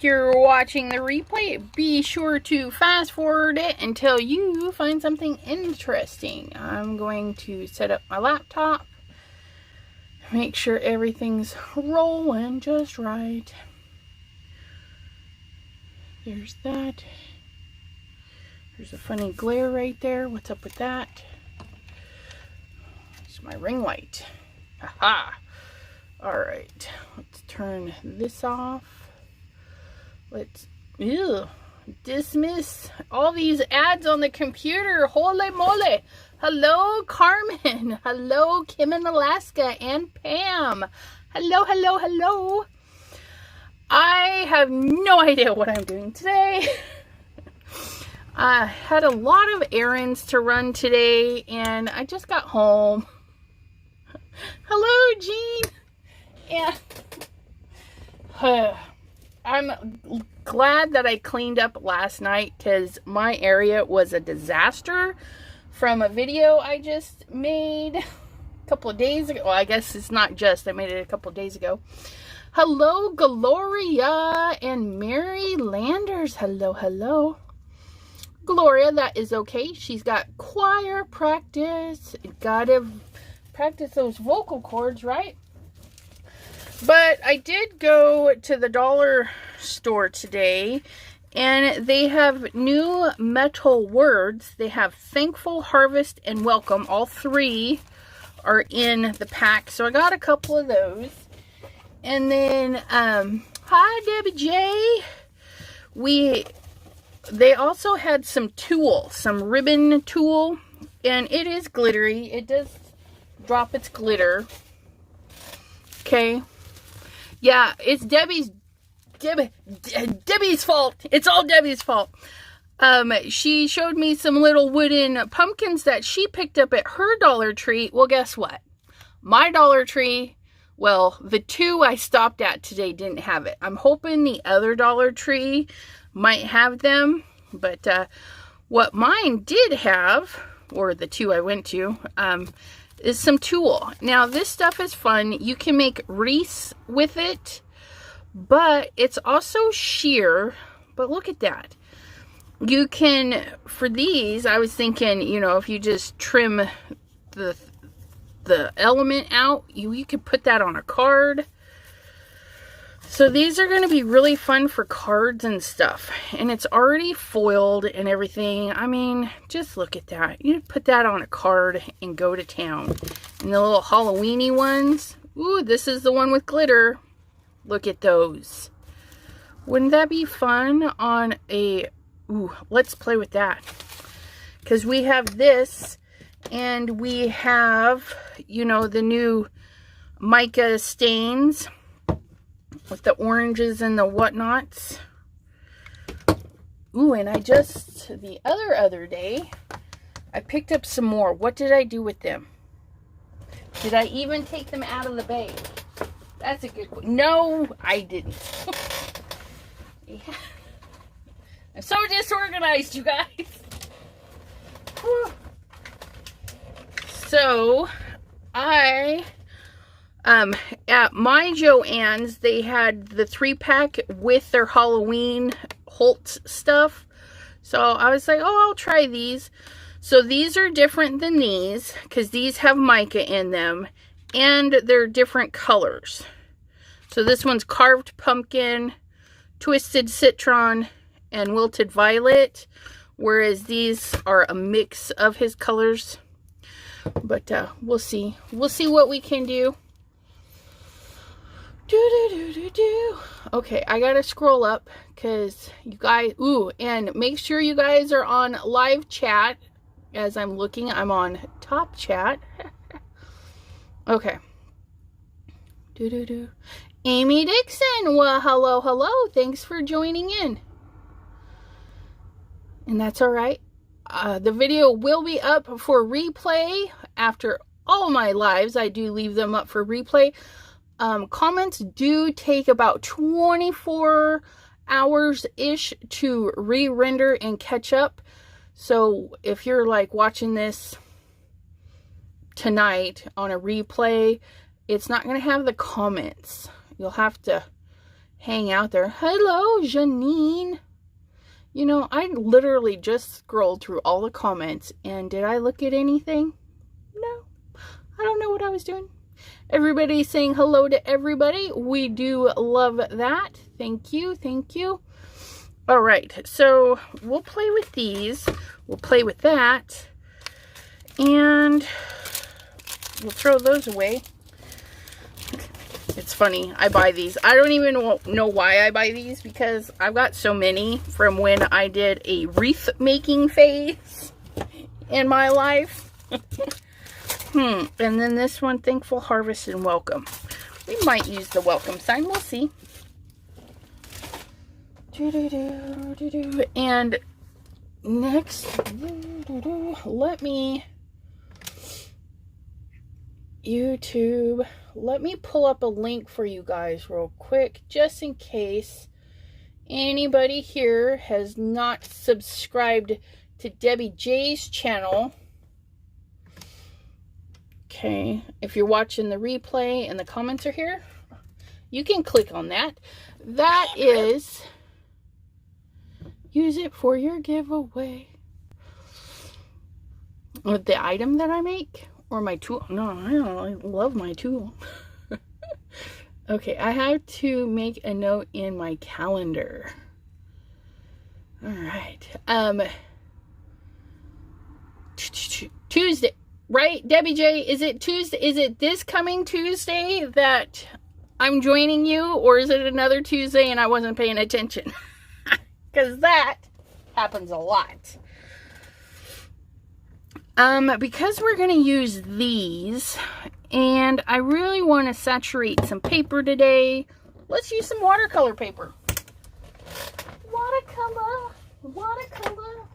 If you're watching the replay, be sure to fast forward it until you find something interesting. I'm going to set up my laptop, make sure everything's rolling just right. There's that. There's a funny glare right there. What's up with that? It's my ring light. Haha. Alright, let's turn this off. Let's dismiss all these ads on the computer. Holy moly. Hello, Carmen. Hello, Kim in Alaska and Pam. Hello, hello, hello. I have no idea what I'm doing today. I had a lot of errands to run today, and I just got home. Hello, Jean. And I'm glad that I cleaned up last night, because my area was a disaster from a video I just made a couple of days ago. Well, I guess it's not just, I made it a couple of days ago. Hello, Gloria and Mary Landers. Hello, hello. Gloria, that is okay. She's got choir practice. Gotta practice those vocal cords, right? But I did go to the dollar store today, and they have new metal words. They have thankful, harvest, and welcome. All three are in the pack, so I got a couple of those. And then, hi Debbie J. They also had some tulle, some ribbon tulle, and it is glittery. It does drop its glitter. Okay. Yeah, it's Debbie's fault. It's all Debbie's fault. She showed me some little wooden pumpkins that she picked up at her Dollar Tree. Well, guess what? My Dollar Tree, well, the two I stopped at today didn't have it. I'm hoping the other Dollar Tree might have them. But what mine did have, or the two I went to, is some tulle. Now, this stuff is fun. You can make wreaths with it, but it's also sheer. But look at that. You can, for these, I was thinking, you know, if you just trim the element out, you could put that on a card. So these are going to be really fun for cards and stuff. And it's already foiled and everything. I mean, just look at that. You put that on a card and go to town. And the little Halloween-y ones. Ooh, this is the one with glitter. Look at those. Wouldn't that be fun on a... Ooh, let's play with that. Because we have this, and we have, you know, the new mica stains with the oranges and the whatnots. Ooh, and I just, the other day, I picked up some more. What did I do with them? Did I even take them out of the bag? That's a good question. No, I didn't. Yeah. I'm so disorganized, you guys. Whew. So, at my Joann's, they had the 3-pack with their Halloween Holtz stuff. So I was like, oh, I'll try these. So these are different than these, because these have mica in them, and they're different colors. So this one's carved pumpkin, twisted citron, and wilted violet, whereas these are a mix of his colors. But we'll see. We'll see what we can do. Okay, I gotta scroll up because you guys, ooh, and make sure you guys are on live chat. As I'm looking, I'm on top chat. Okay. Amy Dixon, well, hello, hello. Thanks for joining in. And that's all right. The video will be up for replay after all my lives. I do leave them up for replay. Comments do take about 24 hours-ish to re-render and catch up. So if you're like watching this tonight on a replay, it's not going to have the comments. You'll have to hang out there. Hello, Janine. You know, I literally just scrolled through all the comments, and did I look at anything? No. I don't know what I was doing. Everybody saying hello to everybody. We do love that. Thank you. Thank you. All right. So we'll play with these. We'll play with that. And we'll throw those away. It's funny. I buy these. I don't even know why I buy these, because I've got so many from when I did a wreath making phase in my life. And then this one, thankful, harvest, and welcome. We might use the welcome sign. We'll see. And next, let me YouTube. Let me pull up a link for you guys real quick, just in case anybody here has not subscribed to Debbie J's channel. Okay, if you're watching the replay and the comments are here, you can click on that. That is, use it for your giveaway. With the item that I make, or my tool. No, I love my tool. Okay, I have to make a note in my calendar. All right. Tuesday. Right, Debbie J, is it Tuesday? Is it this coming Tuesday that I'm joining you, or is it another Tuesday and I wasn't paying attention? Because that happens a lot. Because we're going to use these, and I really want to saturate some paper today, let's use some watercolor paper. Watercolor, watercolor.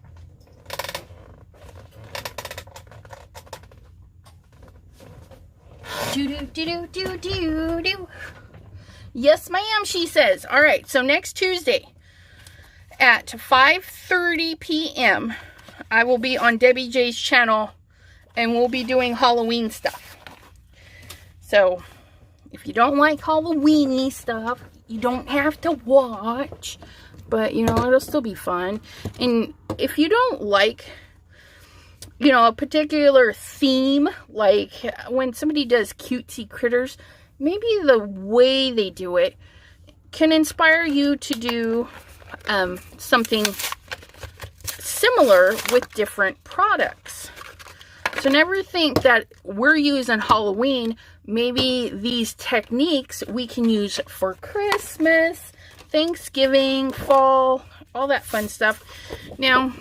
Do. Yes, ma'am, she says. All right, so next Tuesday at 5:30 p.m. I will be on Debbie J's channel, and we'll be doing Halloween stuff. So if you don't like Halloweeny stuff, you don't have to watch, but you know, it'll still be fun. And if you don't like, you know, a particular theme, like when somebody does cutesy critters, maybe the way they do it can inspire you to do something similar with different products. So never think that we're using Halloween. Maybe these techniques we can use for Christmas, Thanksgiving, fall, all that fun stuff. Now,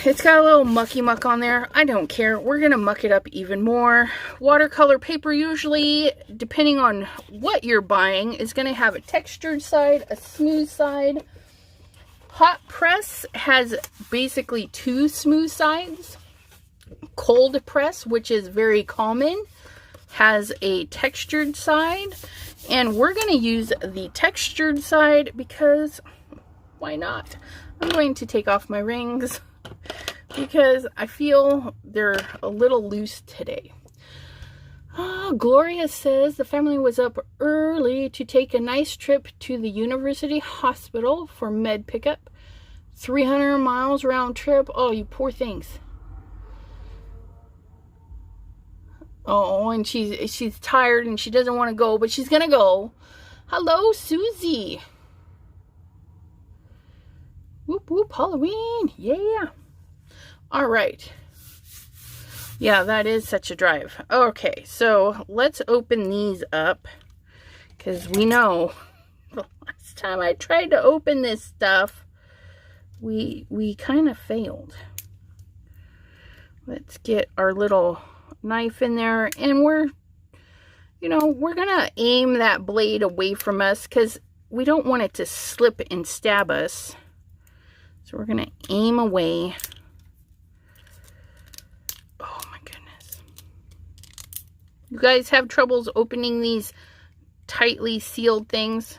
it's got a little mucky muck on there. I don't care. We're going to muck it up even more. Watercolor paper, usually, depending on what you're buying, is going to have a textured side, a smooth side. Hot press has basically two smooth sides. Cold press, which is very common, has a textured side. And we're going to use the textured side because why not? I'm going to take off my rings because I feel they're a little loose today. Oh, Gloria says the family was up early to take a nice trip to the University Hospital for med pickup. 300 miles round trip. Oh, you poor things. Oh, and she's tired and she doesn't want to go, but she's gonna go. Hello, Susie. Whoop whoop, Halloween. Yeah. All right. Yeah, that is such a drive. Okay, so let's open these up, because we know the last time I tried to open this stuff, we kind of failed. Let's get our little knife in there, and we're gonna aim that blade away from us because we don't want it to slip and stab us. So we're gonna aim away. Oh my goodness. You guys have troubles opening these tightly sealed things?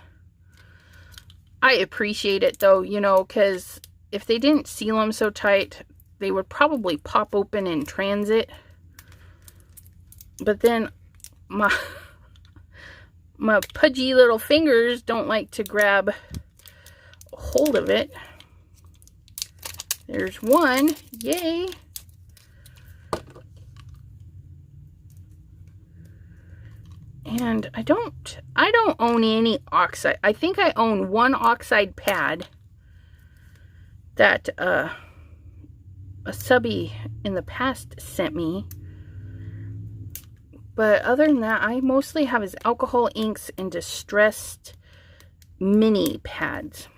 I appreciate it though, you know, because if they didn't seal them so tight, they would probably pop open in transit. But then my my pudgy little fingers don't like to grab a hold of it. There's one. Yay. And I don't own any oxide. I think I own one oxide pad that a subby in the past sent me. But other than that, I mostly have his alcohol inks and distressed mini pads.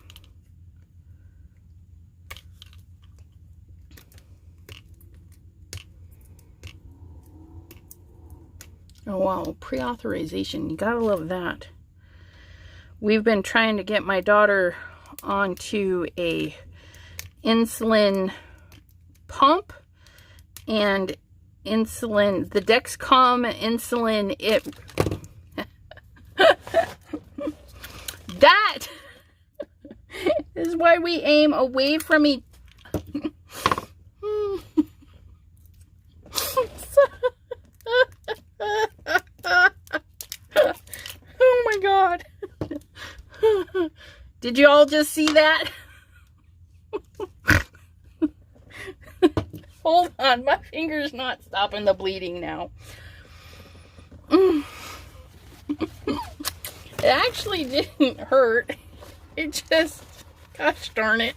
Oh wow, pre-authorization, you gotta love that. We've been trying to get my daughter onto a insulin pump and insulin, the Dexcom insulin, that is why we aim away from each. Oh my God. Did you all just see that? Hold on, my finger's not stopping the bleeding now. It actually didn't hurt. It just, gosh darn it.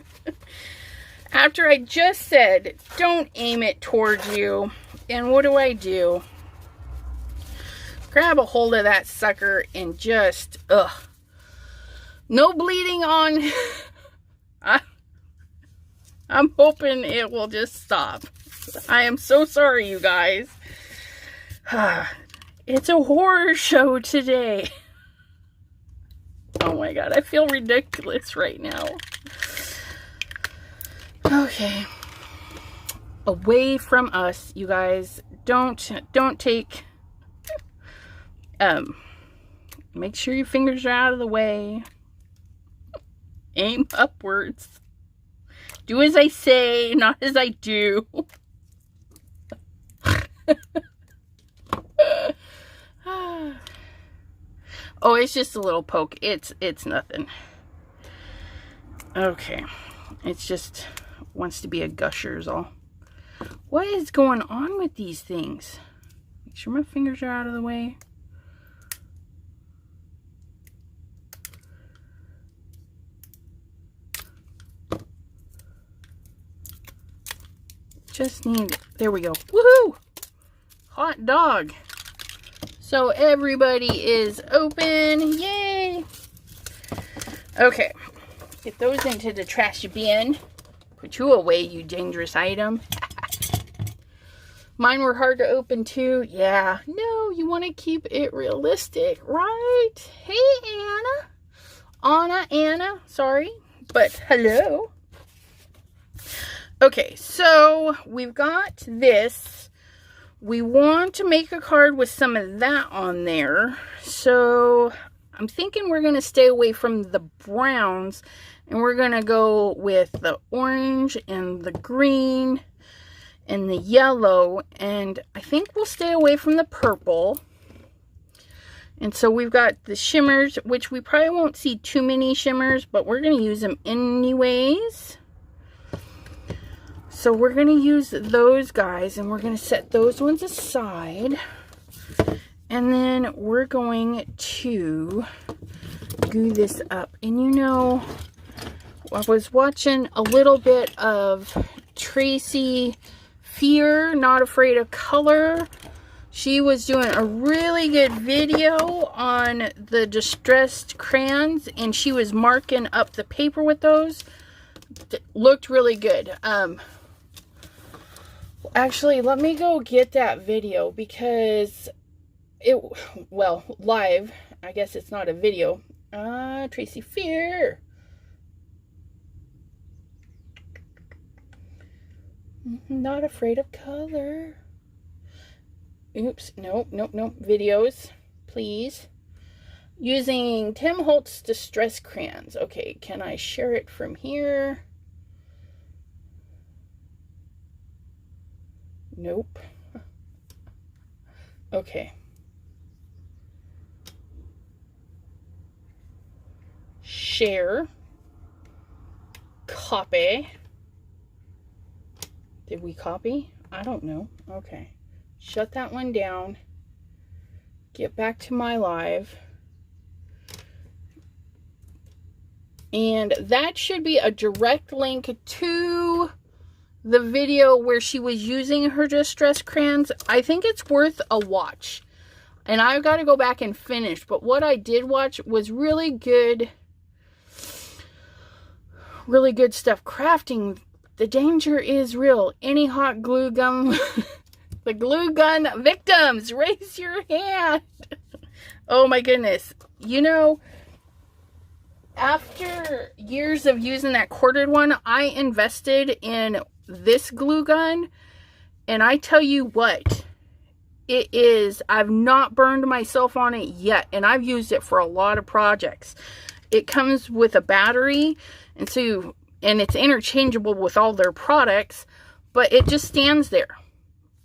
After I just said, don't aim it towards you. And what do? Grab a hold of that sucker and just, no bleeding on. I'm hoping it will just stop. I am so sorry, you guys. It's a horror show today. Oh my God, I feel ridiculous right now. Okay. Away from us, you guys. Don't take... make sure your fingers are out of the way. Aim upwards. Do as I say, not as I do. Oh, it's just a little poke. It's nothing. Okay. It's just wants to be a gusher is all. What is going on with these things? Make sure my fingers are out of the way. Just need, there we go. Woohoo! Hot dog. So everybody is open. Yay! Okay. Get those into the trash bin. Put you away, you dangerous item. Mine were hard to open too. Yeah. No, you want to keep it realistic, right? Hey, Anna. Sorry. But hello. Okay, so we've got this. We want to make a card with some of that on there. So I'm thinking we're going to stay away from the browns. And we're going to go with the orange and the green and the yellow. And I think we'll stay away from the purple. And so we've got the shimmers, which we probably won't see too many shimmers, but we're going to use them anyways. So we're going to use those guys, and we're going to set those ones aside. And then we're going to glue this up. And you know, I was watching a little bit of Tracy Fear, Not Afraid of Color. She was doing a really good video on the distressed crayons, and she was marking up the paper with those. It looked really good. Actually, let me go get that video because well, live. I guess it's not a video. Tracy Fear. Not Afraid of Color. Oops, nope. Videos, please. Using Tim Holtz Distress Crayons. Okay, can I share it from here? Nope. Okay. share, copy. Did we copy? I don't know. Okay. Shut that one down. Get back to my live. And that should be a direct link to the video where she was using her distress crayons. I think it's worth a watch. And I've got to go back and finish. But what I did watch was really good. Really good stuff. Crafting. The danger is real. Any hot glue gun. The glue gun victims. Raise your hand. Oh my goodness. You know, after years of using that corded one, I invested in this glue gun, and I tell you what, it is, I've not burned myself on it yet, and I've used it for a lot of projects. It comes with a battery, and so, and it's interchangeable with all their products, but it just stands there,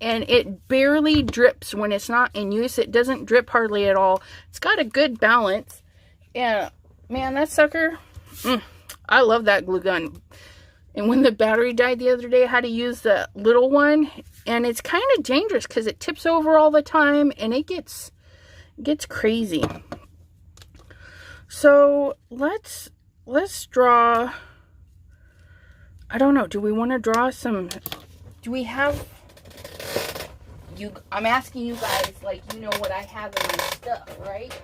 and it barely drips when it's not in use. It doesn't drip hardly at all. It's got a good balance, and man, that sucker, I love that glue gun. And when the battery died the other day, I had to use the little one. And it's kind of dangerous because it tips over all the time. And it gets crazy. So let's draw. I don't know. Do we want to draw some? Do we have? I'm asking you guys, like, you know what I have in my stuff, right?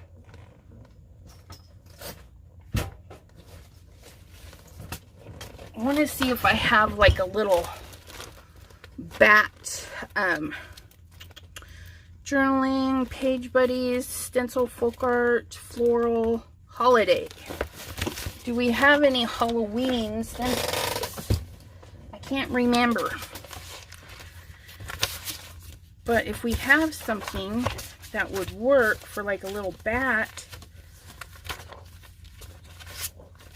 I want to see if I have like a little bat journaling, page buddies, stencil, folk art, floral, holiday. Do we have any Halloween stencils? I can't remember. But if we have something that would work for like a little bat.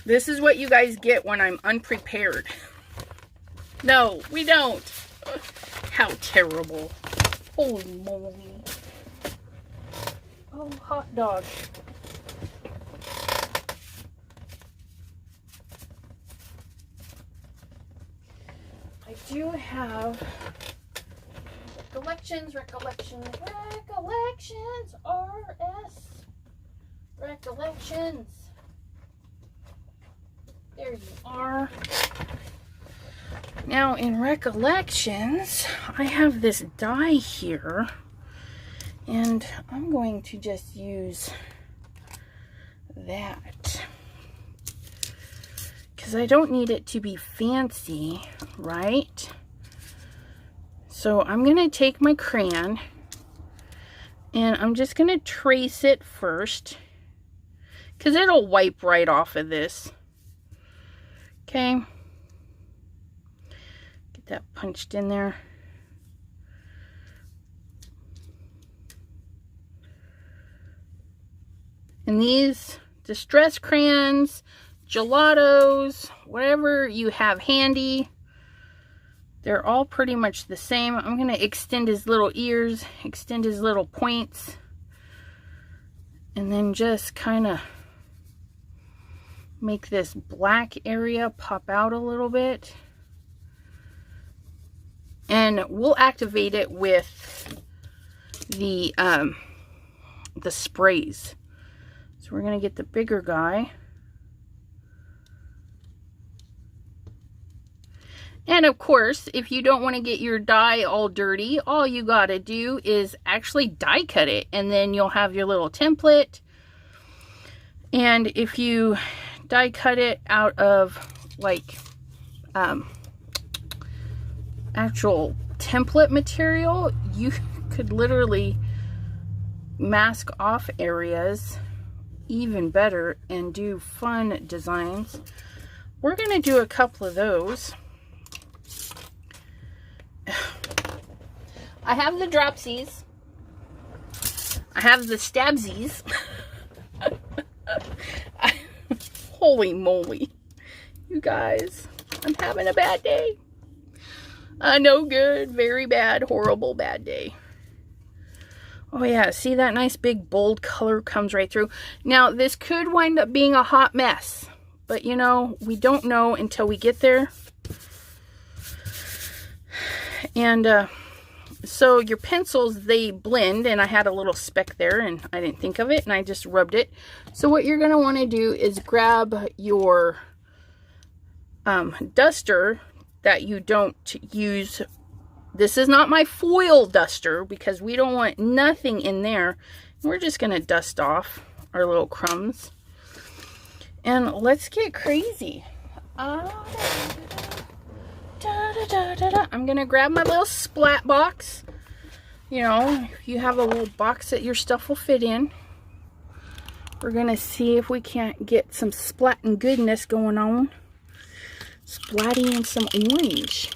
This is what you guys get when I'm unprepared. No, we don't. How terrible. Holy moly. Oh, hot dog. I do have recollections, RS. Recollections. There you are. Now in recollections, I have this die here, and I'm going to just use that because I don't need it to be fancy, right? So I'm going to take my crayon and I'm just going to trace it first because it'll wipe right off of this. Okay. Get that punched in there. And these distress crayons, gelatos, whatever you have handy, they're all pretty much the same. I'm going to extend his little ears, extend his little points, and then just kind of make this black area pop out a little bit. And we'll activate it with the sprays. So we're going to get the bigger guy. And of course, if you don't want to get your die all dirty, all you got to do is actually die cut it. And then you'll have your little template. And if you die cut it out of like actual template material, you could literally mask off areas even better and do fun designs. We're going to do a couple of those. I have the dropsies. I have the stabsies. Holy moly. You guys, I'm having a bad day. No good, very bad, horrible, bad day. Oh yeah, see that nice big bold color comes right through. Now this could wind up being a hot mess. But you know, we don't know until we get there. And so your pencils, they blend, and I had a little speck there and I didn't think of it and I just rubbed it. So what you're going to want to do is grab your duster that you don't use. This is not my foil duster because we don't want nothing in there. We're just going to dust off our little crumbs. And let's get crazy. I'm going to grab my little splat box. You know, you have a little box that your stuff will fit in. We're going to see if we can't get some splatting goodness going on. Splatting in some orange.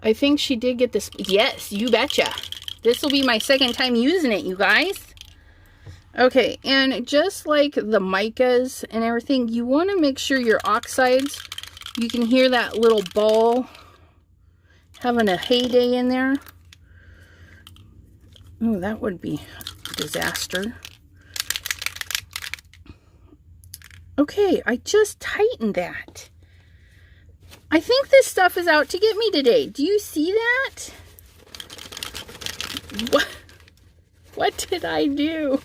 I think she did get this. Yes, you betcha. This will be my second time using it, you guys. Okay, and just like the micas and everything, you want to make sure your oxides, you can hear that little ball having a heyday in there. Oh, that would be a disaster. Okay, I just tightened that. I think this stuff is out to get me today. Do you see that? What did I do?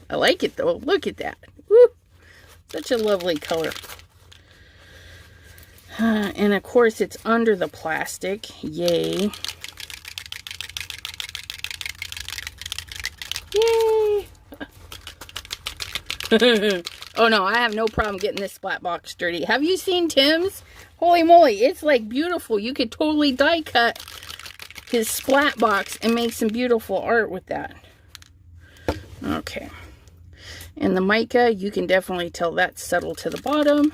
I like it though. Look at that. Woo! Such a lovely color. And of course it's under the plastic. Yay. Yay! Oh no, I have no problem getting this splat box dirty. Have you seen Tim's? Holy moly, it's like beautiful. You could totally die cut his splat box and make some beautiful art with that. Okay. And the mica, you can definitely tell that's settled to the bottom.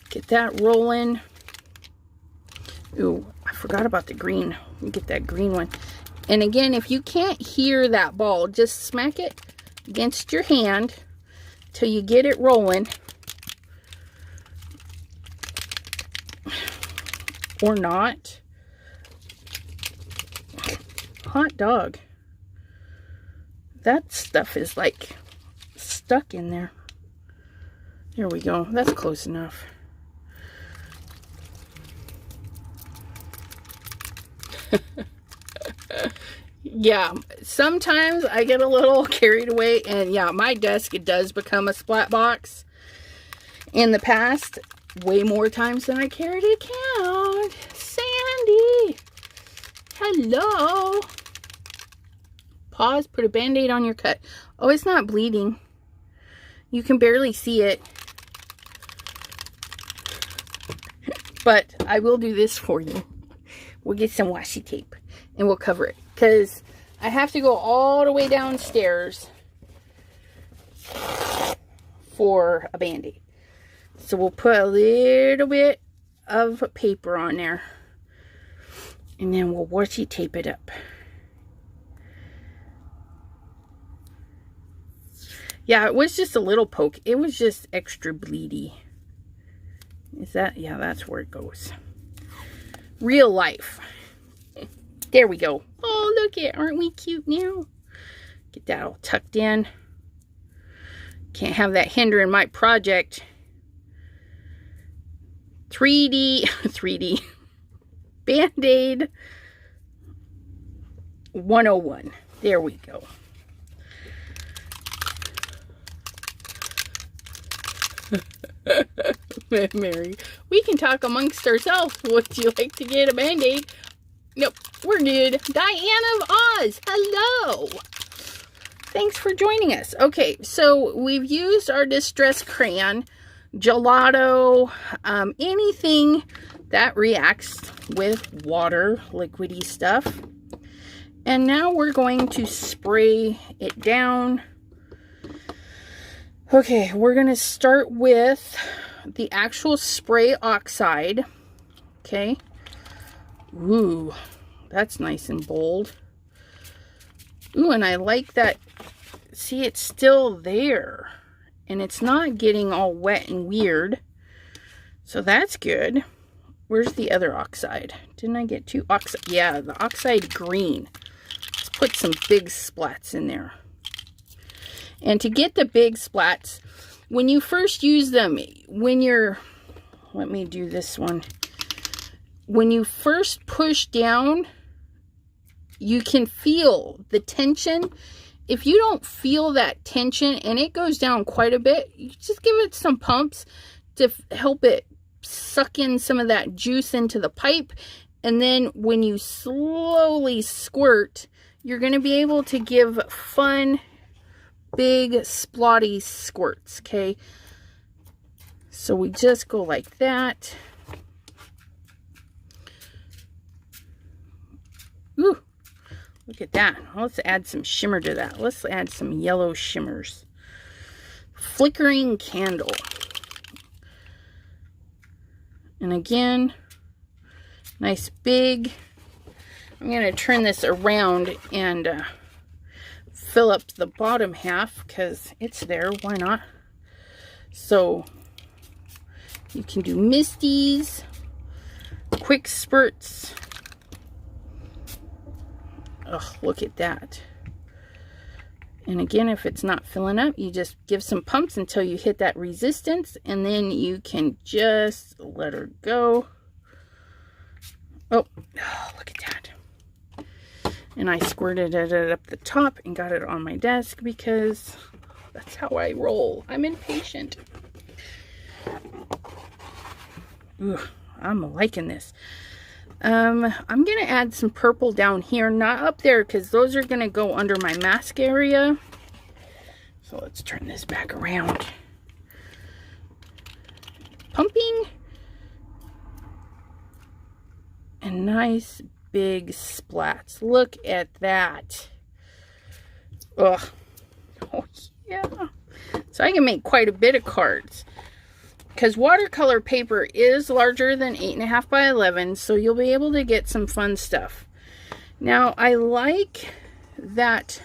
Get that rolling. Ooh, I forgot about the green. Get that green one. And again, if you can't hear that ball, just smack it against your hand till you get it rolling. Or not. Hot dog. That stuff is like stuck in there. There we go. That's close enough. Yeah, sometimes I get a little carried away, and yeah, my desk, it does become a splat box. In the past, way more times than I care to count. Sandy! Hello! Pause, put a band-aid on your cut. Oh, it's not bleeding. You can barely see it. But I will do this for you. We'll get some washi tape and we'll cover it. Because I have to go all the way downstairs for a band-aid. So we'll put a little bit of paper on there. And then we'll washi tape it up. Yeah, it was just a little poke. It was just extra bleedy. Is that? Yeah, that's where it goes. Real life. There we go. Oh, look it. Aren't we cute now? Get that all tucked in. Can't have that hindering my project. 3D Band-Aid 101. There we go. Mary, we can talk amongst ourselves. Would you like to get a Band-Aid? Nope, we're good. Diane of Oz, hello. Thanks for joining us. Okay, so we've used our distress crayon, gelato, anything that reacts with water, liquidy stuff. And now we're going to spray it down. Okay, we're going to start with the actual spray oxide. Okay. Ooh, that's nice and bold. Ooh, and I like that. See, it's still there. And it's not getting all wet and weird. So that's good. Where's the other oxide? Didn't I get two oxide? Yeah, the oxide green. Let's put some big splats in there. And to get the big splats, when you first use them, let me do this one. When you first push down, you can feel the tension. If you don't feel that tension and it goes down quite a bit, you just give it some pumps to help it suck in some of that juice into the pipe. And then when you slowly squirt, you're going to be able to give fun, big, splotty squirts, okay? So we just go like that. Ooh, look at that. Let's add some shimmer to that. Let's add some yellow shimmers. Flickering candle. And again, nice big. I'm going to turn this around and fill up the bottom half because it's there. Why not? So you can do misties, quick spurts. Oh, look at that. And again, if it's not filling up, you just give some pumps until you hit that resistance, and then you can just let her go. Oh, look at that. And I squirted it up the top and got it on my desk because that's how I roll. I'm impatient. Ooh, I'm liking this. I'm going to add some purple down here, not up there, because those are going to go under my mask area. So let's turn this back around. Pumping. And nice big splats. Look at that. Ugh. Oh, yeah. So I can make quite a bit of cards. Because watercolor paper is larger than 8.5 by 11, so you'll be able to get some fun stuff. Now, I like that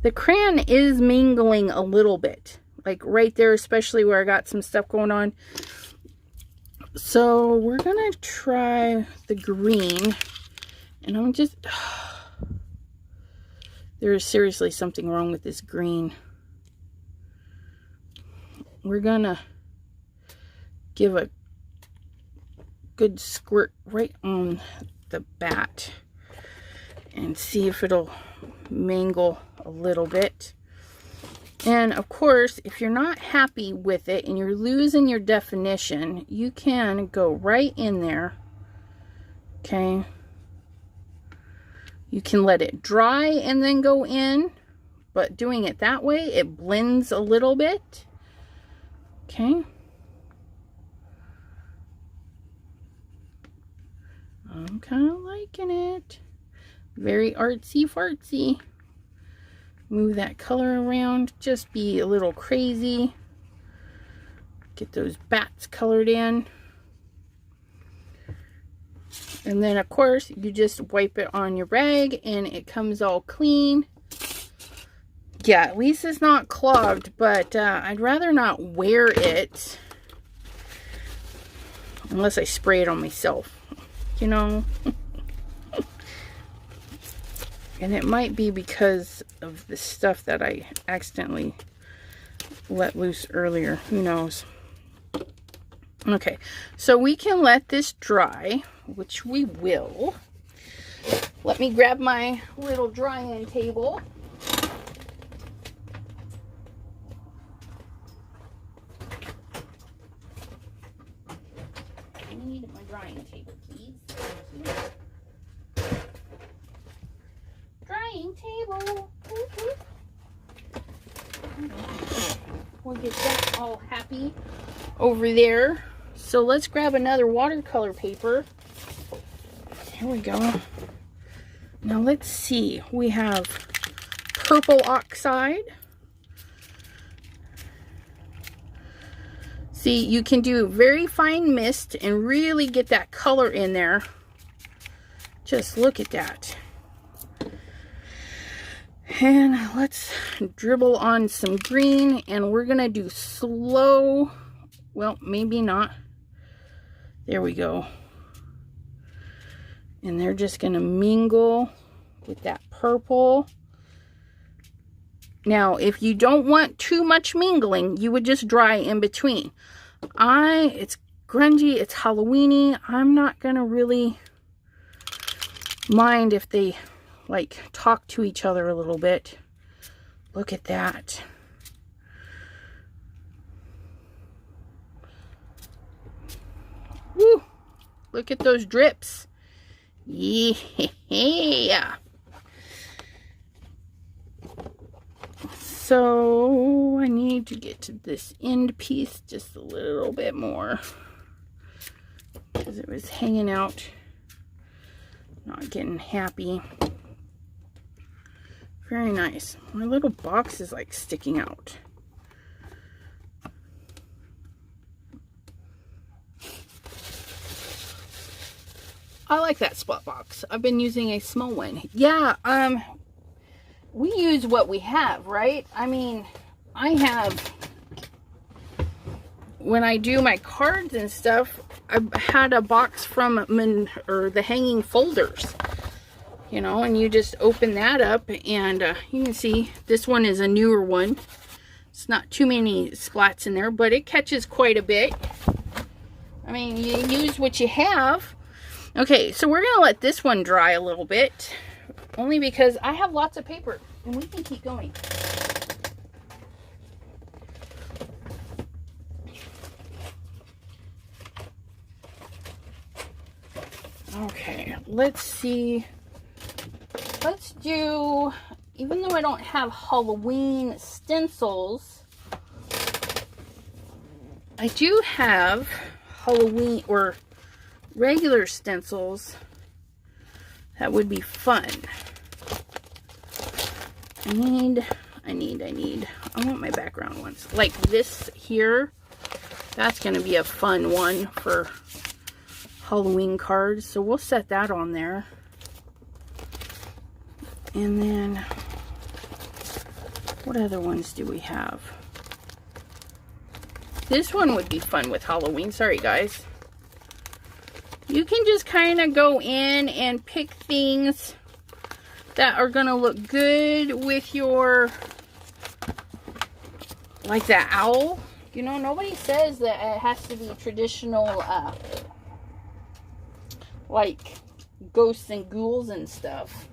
the crayon is mingling a little bit. Like right there, especially where I got some stuff going on. So we're going to try the green. And I'm just... there is seriously something wrong with this green. We're going to give a good squirt right on the bat and see if it'll mingle a little bit. And of course, if you're not happy with it and you're losing your definition, you can go right in there. Okay. You can let it dry and then go in, but doing it that way, it blends a little bit. Okay. I'm kind of liking it. Very artsy fartsy. Move that color around. Just be a little crazy. Get those bats colored in. And then, of course, you just wipe it on your rag and it comes all clean. Yeah, at least it's not clogged, but I'd rather not wear it unless I spray it on myself. You know, and it might be because of the stuff that I accidentally let loose earlier. Who knows? Okay, so we can let this dry, which we will. Let me grab my little drying table. I need my drying table, please. Drying table. We'll get that all happy over there. So let's grab another watercolor paper. Here we go. Now let's see. We have purple oxide. See, you can do very fine mist and really get that color in there. Just look at that. And let's dribble on some green, and we're going to do slow, well, maybe not. There we go. And they're just going to mingle with that purple. Now, if you don't want too much mingling, you would just dry in between. It's grungy, it's Halloweeny. I'm not gonna really mind if they like talk to each other a little bit. Look at that. Woo! Look at those drips. Yeah. So I need to get to this end piece just a little bit more because it was hanging out, not getting happy. Very nice. My little box is like sticking out. I like that spot box. I've been using a small one. Yeah, we use what we have, right? I mean, I have, when I do my cards and stuff, I had a box from the hanging folders, you know, and you just open that up and you can see this one is a newer one. It's not too many splats in there, but it catches quite a bit. I mean, you use what you have. Okay, so we're gonna let this one dry a little bit, only because I have lots of paper and we can keep going. Okay, let's see. Let's do, even though I don't have Halloween stencils, I do have Halloween or regular stencils that would be fun. I want my background ones. Like this here, that's going to be a fun one for Halloween cards. So we'll set that on there. And then, what other ones do we have? This one would be fun with Halloween. Sorry, guys. You can just kind of go in and pick things that are going to look good with your, like that owl. You know, nobody says that it has to be traditional, like ghosts and ghouls and stuff.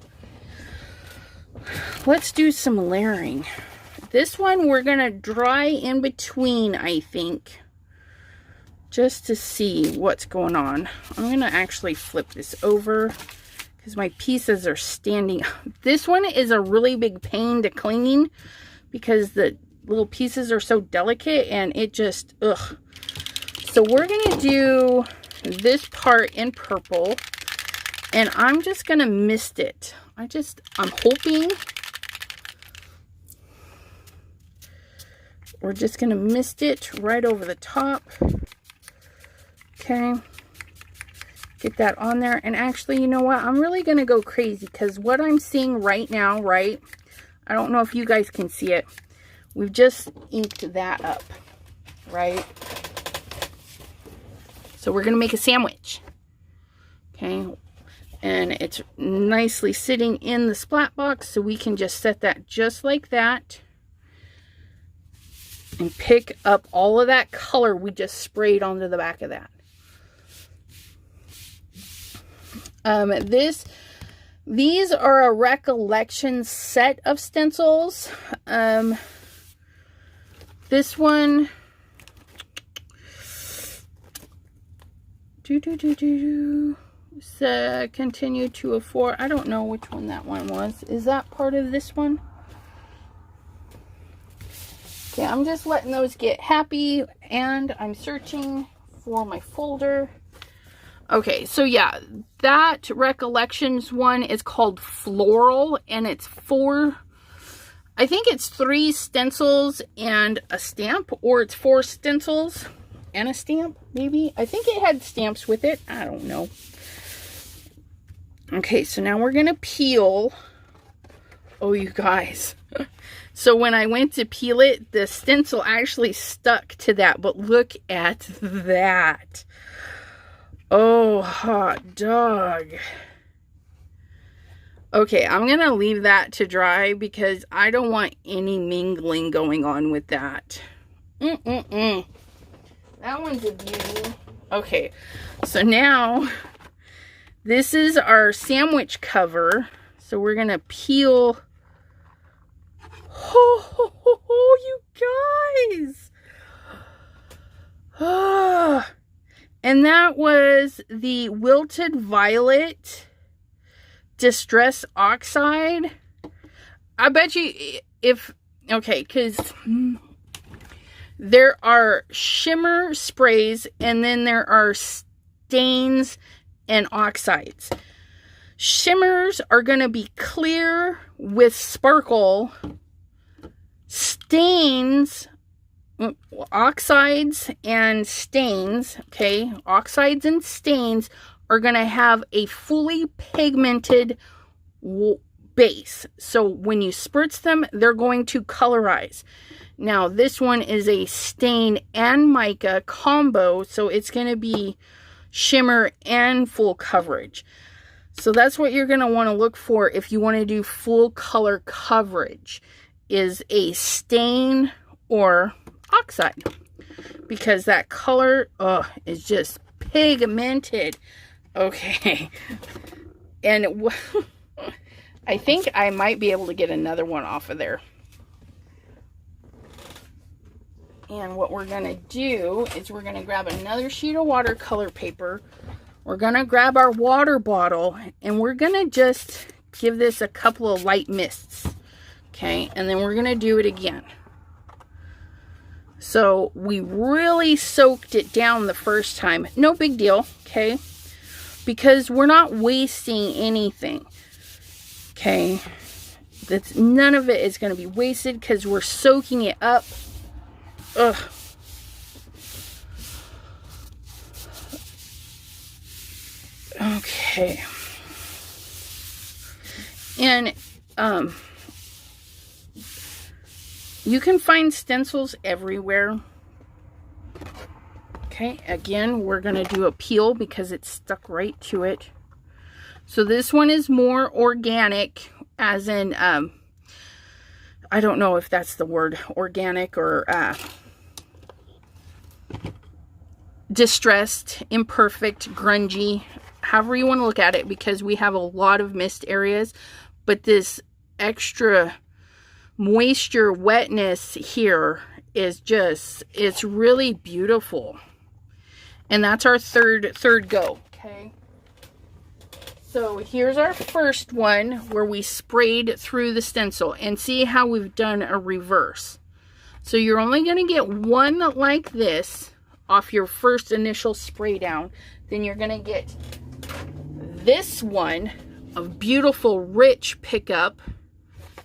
Let's do some layering. This one we're going to dry in between, I think, just to see what's going on. I'm going to actually flip this over because my pieces are standing. This one is a really big pain to clean because the little pieces are so delicate and it just, ugh. So we're going to do this part in purple and I'm just going to mist it. I'm hoping we're just going to mist it right over the top. Okay, get that on there. And actually, you know what? I'm really going to go crazy because what I'm seeing right now, right? I don't know if you guys can see it. We've just inked that up, right? So we're going to make a sandwich. Okay, and it's nicely sitting in the splat box, so we can just set that just like that. And pick up all of that color we just sprayed onto the back of that. These are a recollection set of stencils. This one, continue to a 4. I don't know which one that one was. Is that part of this one? Okay, I'm just letting those get happy, and I'm searching for my folder. Okay, so yeah, that Recollections one is called Floral, and it's 4, I think it's 3 stencils and a stamp, or it's 4 stencils and a stamp, maybe. I think it had stamps with it. I don't know. Okay, so now we're going to peel. Oh, you guys. So when I went to peel it, the stencil actually stuck to that, but look at that. Oh, hot dog. Okay, I'm going to leave that to dry because I don't want any mingling going on with that. That one's a beauty. Okay, so now this is our sandwich cover. So we're going to peel. Oh, you guys. Oh. And that was the Wilted Violet Distress Oxide. I bet you okay, because there are shimmer sprays and then there are stains and oxides. Shimmers are going to be clear with sparkle. Stains, oxides and stains, okay, oxides and stains are going to have a fully pigmented base. So when you spritz them, they're going to colorize. Now, this one is a stain and mica combo, so it's going to be shimmer and full coverage. So that's what you're going to want to look for if you want to do full color coverage, is a stain or oxide, because that color is just pigmented. Okay, and I think I might be able to get another one off of there. And what we're going to do is we're going to grab another sheet of watercolor paper. We're going to grab our water bottle and we're going to just give this a couple of light mists. Okay, and then we're going to do it again. So we really soaked it down the first time. No big deal, okay? Because we're not wasting anything. Okay? None of it is going to be wasted because we're soaking it up. Ugh. Okay. And you can find stencils everywhere. Okay, again, we're going to do a peel because it's stuck right to it. So this one is more organic, as in, I don't know if that's the word, organic or distressed, imperfect, grungy, however you want to look at it, because we have a lot of mist areas, but this extra moisture wetness here is just, it's really beautiful. And that's our third go. Okay, so here's our first one where we sprayed through the stencil, and see how we've done a reverse. So you're only going to get one like this off your first initial spray down. Then you're going to get this one of beautiful rich pickup.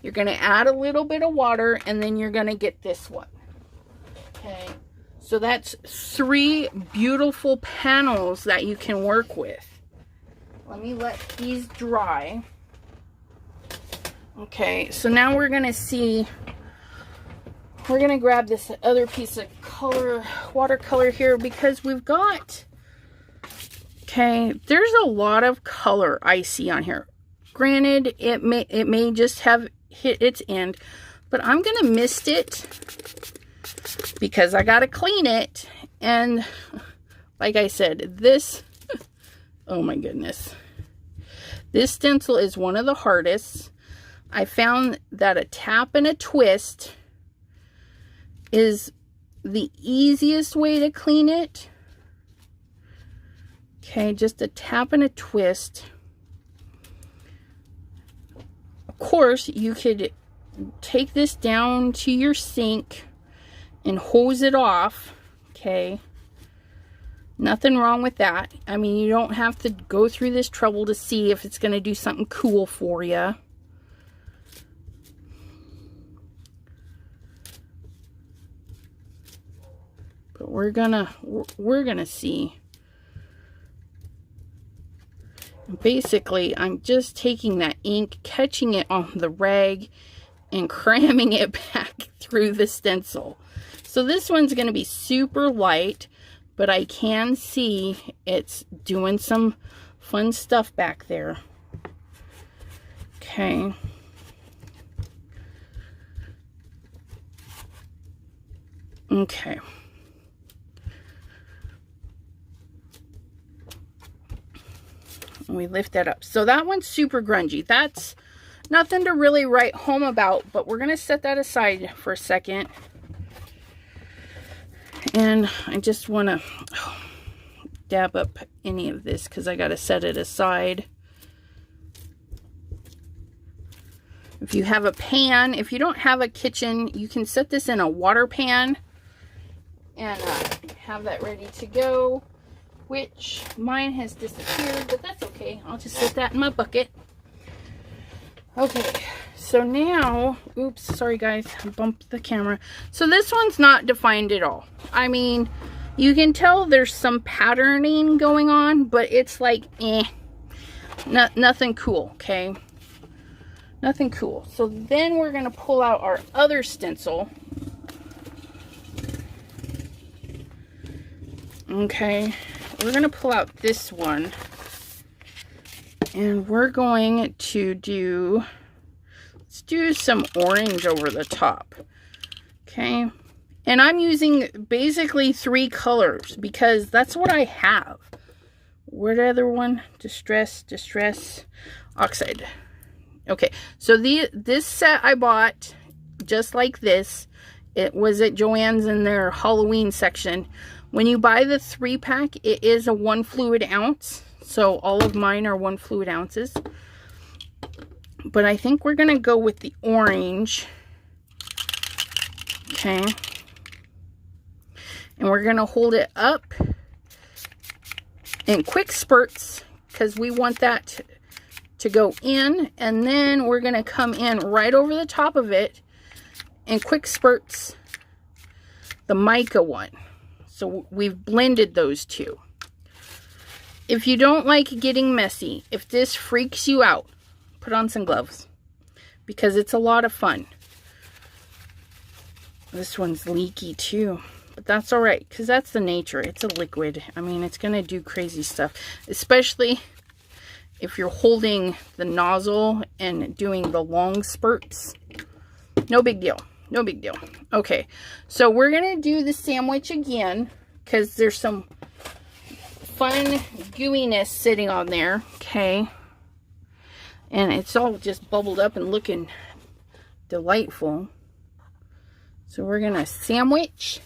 You're going to add a little bit of water, and then you're going to get this one. Okay, so that's 3 beautiful panels that you can work with. Let me let these dry. Okay, so now we're going to see, we're going to grab this other piece of color, watercolor here, because we've got, okay, there's a lot of color I see on here. Granted, it may just have hit its end, but I'm going to mist it because I got to clean it. And like I said, this, oh my goodness, this stencil is one of the hardest. I found that a tap and a twist is the easiest way to clean it. Okay, just a tap and a twist. Of course, you could take this down to your sink and hose it off. Okay, nothing wrong with that. I mean, you don't have to go through this trouble to see if it's going to do something cool for you. But we're gonna see. Basically, I'm just taking that ink, catching it on the rag, and cramming it back through the stencil. So this one's going to be super light, but I can see it's doing some fun stuff back there. Okay. Okay. And we lift that up. So that one's super grungy. That's nothing to really write home about, but we're going to set that aside for a second. And I just want to dab up any of this because I got to set it aside. If you have a pan, if you don't have a kitchen, you can set this in a water pan and have that ready to go, which mine has disappeared, but that's okay. I'll just set that in my bucket. Okay, so now, oops, sorry guys, I bumped the camera. So this one's not defined at all. I mean, you can tell there's some patterning going on, but it's like, nothing cool, okay? Nothing cool. So then we're going to pull out our other stencil. Okay, we're going to pull out this one. And we're going to do, let's do some orange over the top. Okay. And I'm using basically 3 colors because that's what I have. What other one? Distress, Oxide. Okay, so this set I bought just like this. It was at Joann's in their Halloween section. When you buy the 3-pack, it is a 1 fluid ounce. So all of mine are 1 fluid ounces. But I think we're going to go with the orange. Okay. And we're going to hold it up in quick spurts because we want that to go in, and then we're going to come in right over the top of it in quick spurts, the mica one. So we've blended those two. If you don't like getting messy, if this freaks you out, put on some gloves because it's a lot of fun. This one's leaky too, but that's all right because that's the nature. It's a liquid. I mean, it's going to do crazy stuff, especially if you're holding the nozzle and doing the long spurts. No big deal. No big deal. Okay, so we're going to do the sandwich again because there's some fun gooiness sitting on there. Okay. And it's all just bubbled up and looking delightful. So we're going to sandwich.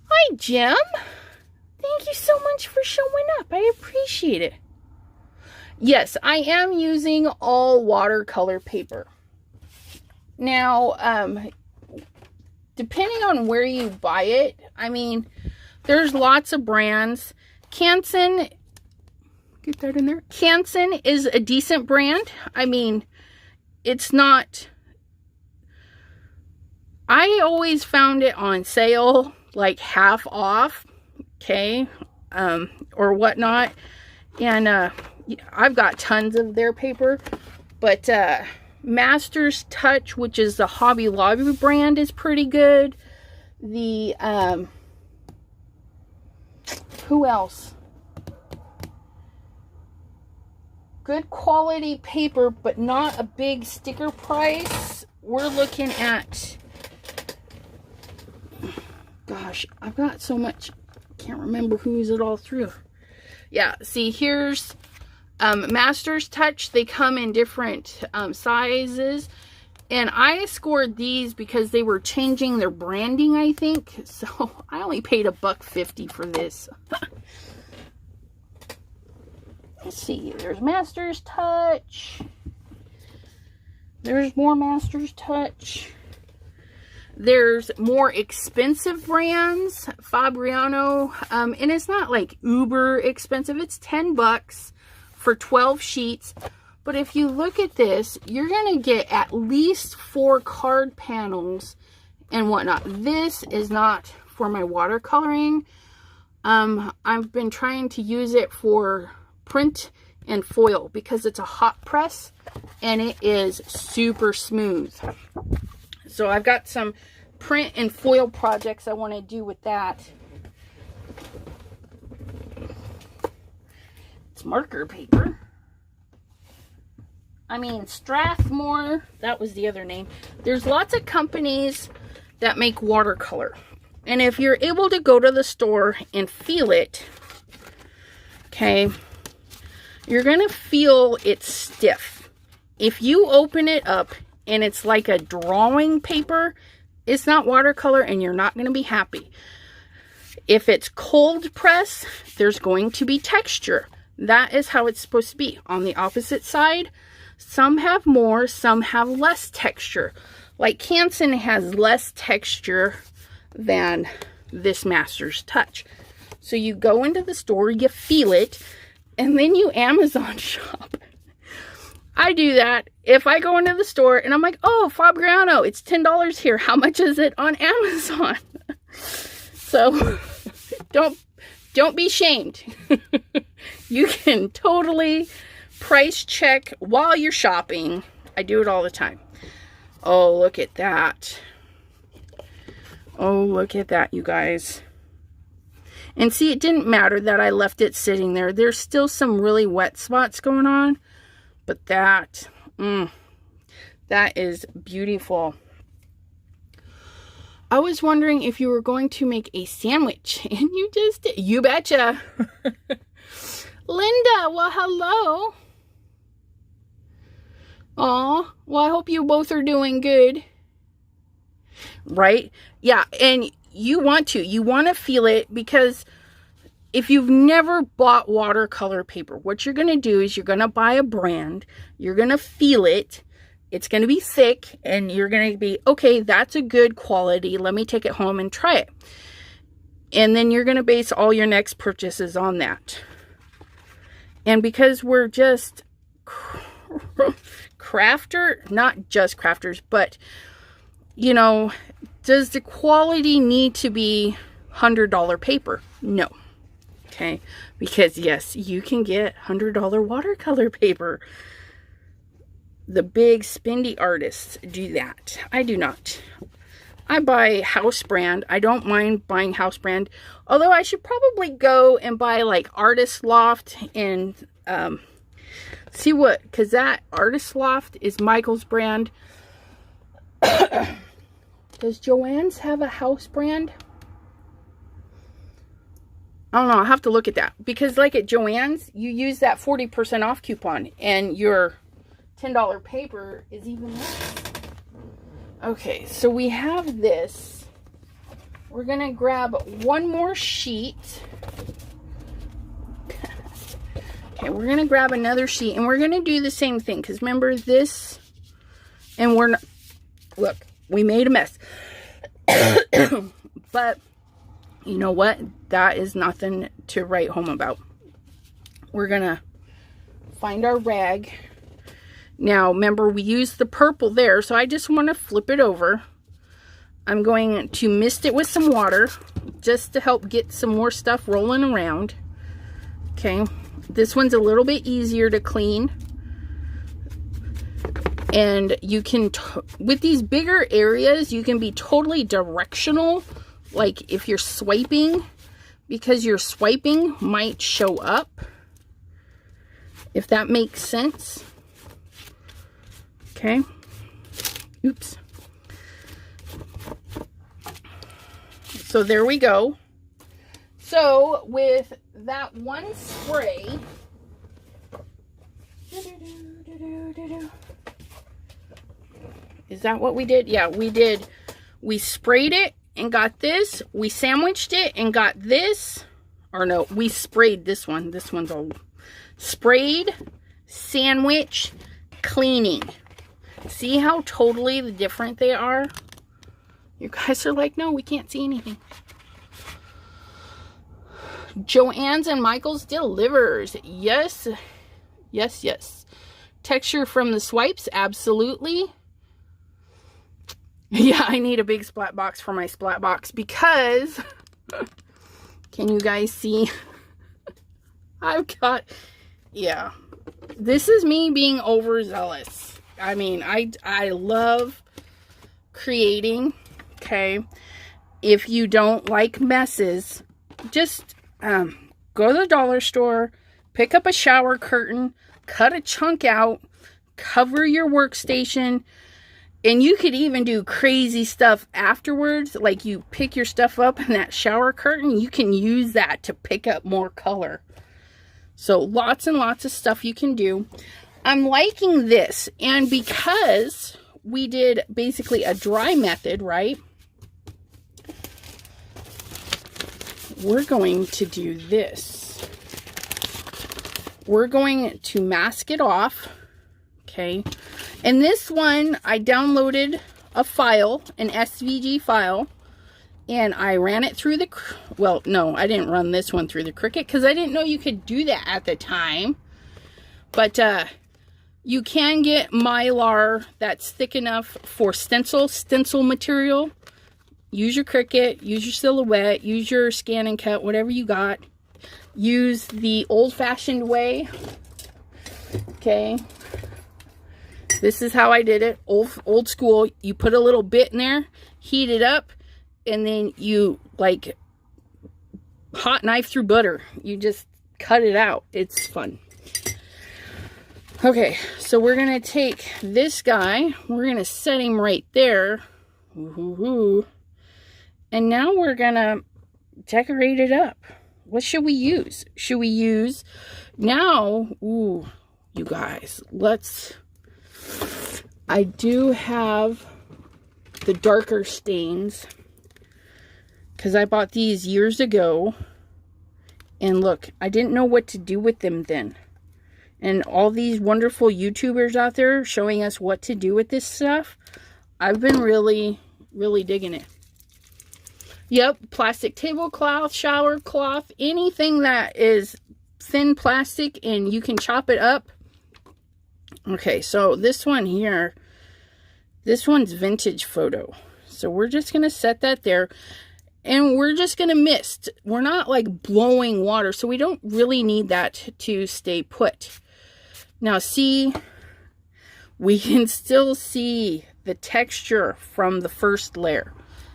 Hi, Jim. Thank you so much for showing up. I appreciate it. Yes, I am using all watercolor paper. Now, depending on where you buy it, I mean, there's lots of brands. Canson, get that in there. Canson is a decent brand. I mean, it's not, I always found it on sale, like half off. Okay, or whatnot, and I've got tons of their paper, but Master's Touch, which is the Hobby Lobby brand, is pretty good. The who else? Good quality paper, but not a big sticker price. We're looking at, gosh, I've got so much. Can't remember who's it all through. Yeah, see, here's Master's Touch. They come in different sizes, and I scored these because they were changing their branding, I think. So I only paid $1.50 for this. Let's see, there's Master's Touch. There's more Master's Touch. There's more expensive brands, Fabriano, and it's not like uber expensive. It's $10 for 12 sheets. But if you look at this, you're going to get at least 4 card panels and whatnot. This is not for my watercoloring. I've been trying to use it for print and foil because it's a hot press and it is super smooth. So I've got some print and foil projects I want to do with that. It's marker paper. Strathmore, that was the other name. There's lots of companies that make watercolor. And if you're able to go to the store and feel it, okay, you're going to feel it's stiff. If you open it up and it's like a drawing paper, it's not watercolor and you're not going to be happy. If it's cold press, there's going to be texture. That is how it's supposed to be. On the opposite side, some have more, some have less texture. Like Canson has less texture than this Master's Touch. So you go into the store, you feel it, and then you Amazon shop. I do that. If I go into the store and I'm like, oh, Fabriano, it's $10 here. How much is it on Amazon? So don't be shamed. You can totally price check while you're shopping. I do it all the time. Oh, look at that. Oh, look at that, you guys. And see, it didn't matter that I left it sitting there. There's still some really wet spots going on. But that is beautiful. I was wondering if you were going to make a sandwich. And you just did. You betcha. Linda, well, hello. Aw, well, I hope you both are doing good. Right? Yeah, and you want to feel it, because if you've never bought watercolor paper, what you're going to do is you're going to buy a brand, you're going to feel it, it's going to be thick, and you're going to be, okay, that's a good quality, let me take it home and try it. And then you're going to base all your next purchases on that. And because we're just not just crafters, but, you know, does the quality need to be $100 paper? No. Okay, because yes, you can get $100 watercolor paper. The big spendy artists do that. I do not. I buy house brand. I don't mind buying house brand, although I should probably go and buy like Artist Loft and see what, because that Artist Loft is Michael's brand. Does Joann's have a house brand? I don't know. I'll have to look at that. Because like at Joann's, you use that 40% off coupon. And your $10 paper is even less. Okay, so we have this. We're going to grab one more sheet. Okay, we're going to grab another sheet. And we're going to do the same thing. Because remember this. And we're not. Look, we made a mess. But you know what? That is nothing to write home about. We're going to find our rag. Now, remember, we used the purple there, so I just want to flip it over. I'm going to mist it with some water just to help get some more stuff rolling around. Okay. This one's a little bit easier to clean. And you can, with these bigger areas, you can be totally directional. Like if you're swiping, because your swiping might show up, if that makes sense. Okay. Oops. So there we go. So with that one spray, is that what we did? Yeah, we did. We sprayed it and got this. We sandwiched it and got this. Or no, we sprayed this one. This one's all sprayed, sandwich, cleaning. See how totally different they are? You guys are like, no, we can't see anything. Joann's and Michael's delivers. Yes. Yes, yes. Texture from the swipes, absolutely. Yeah, I need a big splat box for my splat box because, can you guys see? I've got, yeah. This is me being overzealous. I mean, I love creating, okay? If you don't like messes, just go to the dollar store, pick up a shower curtain, cut a chunk out, cover your workstation. And you could even do crazy stuff afterwards. Like you pick your stuff up in that shower curtain. You can use that to pick up more color. So lots and lots of stuff you can do. I'm liking this. And because we did basically a dry method, right? We're going to do this. We're going to mask it off. Okay. And this one, I downloaded a file, an SVG file, and I ran it through the, well, no, I didn't run this one through the Cricut because I didn't know you could do that at the time. But you can get Mylar that's thick enough for stencil material. Use your Cricut, use your Silhouette, use your Scan and Cut, whatever you got. Use the old-fashioned way. Okay. This is how I did it, old school. You put a little bit in there, heat it up, and then you like hot knife through butter. You just cut it out. It's fun. Okay, so we're going to take this guy. We're going to set him right there. And now we're going to decorate it up. What should we use? Should we use now? Ooh, you guys, let's... I do have the darker stains because I bought these years ago, and look, I didn't know what to do with them then. And all these wonderful YouTubers out there showing us what to do with this stuff, I've been really digging it. Yep, plastic tablecloth, shower cloth, anything that is thin plastic and you can chop it up. Okay, so this one here, this one's vintage photo. So we're just going to set that there. And we're just going to mist. We're not like blowing water, so we don't really need that to stay put. Now see, we can still see the texture from the first layer.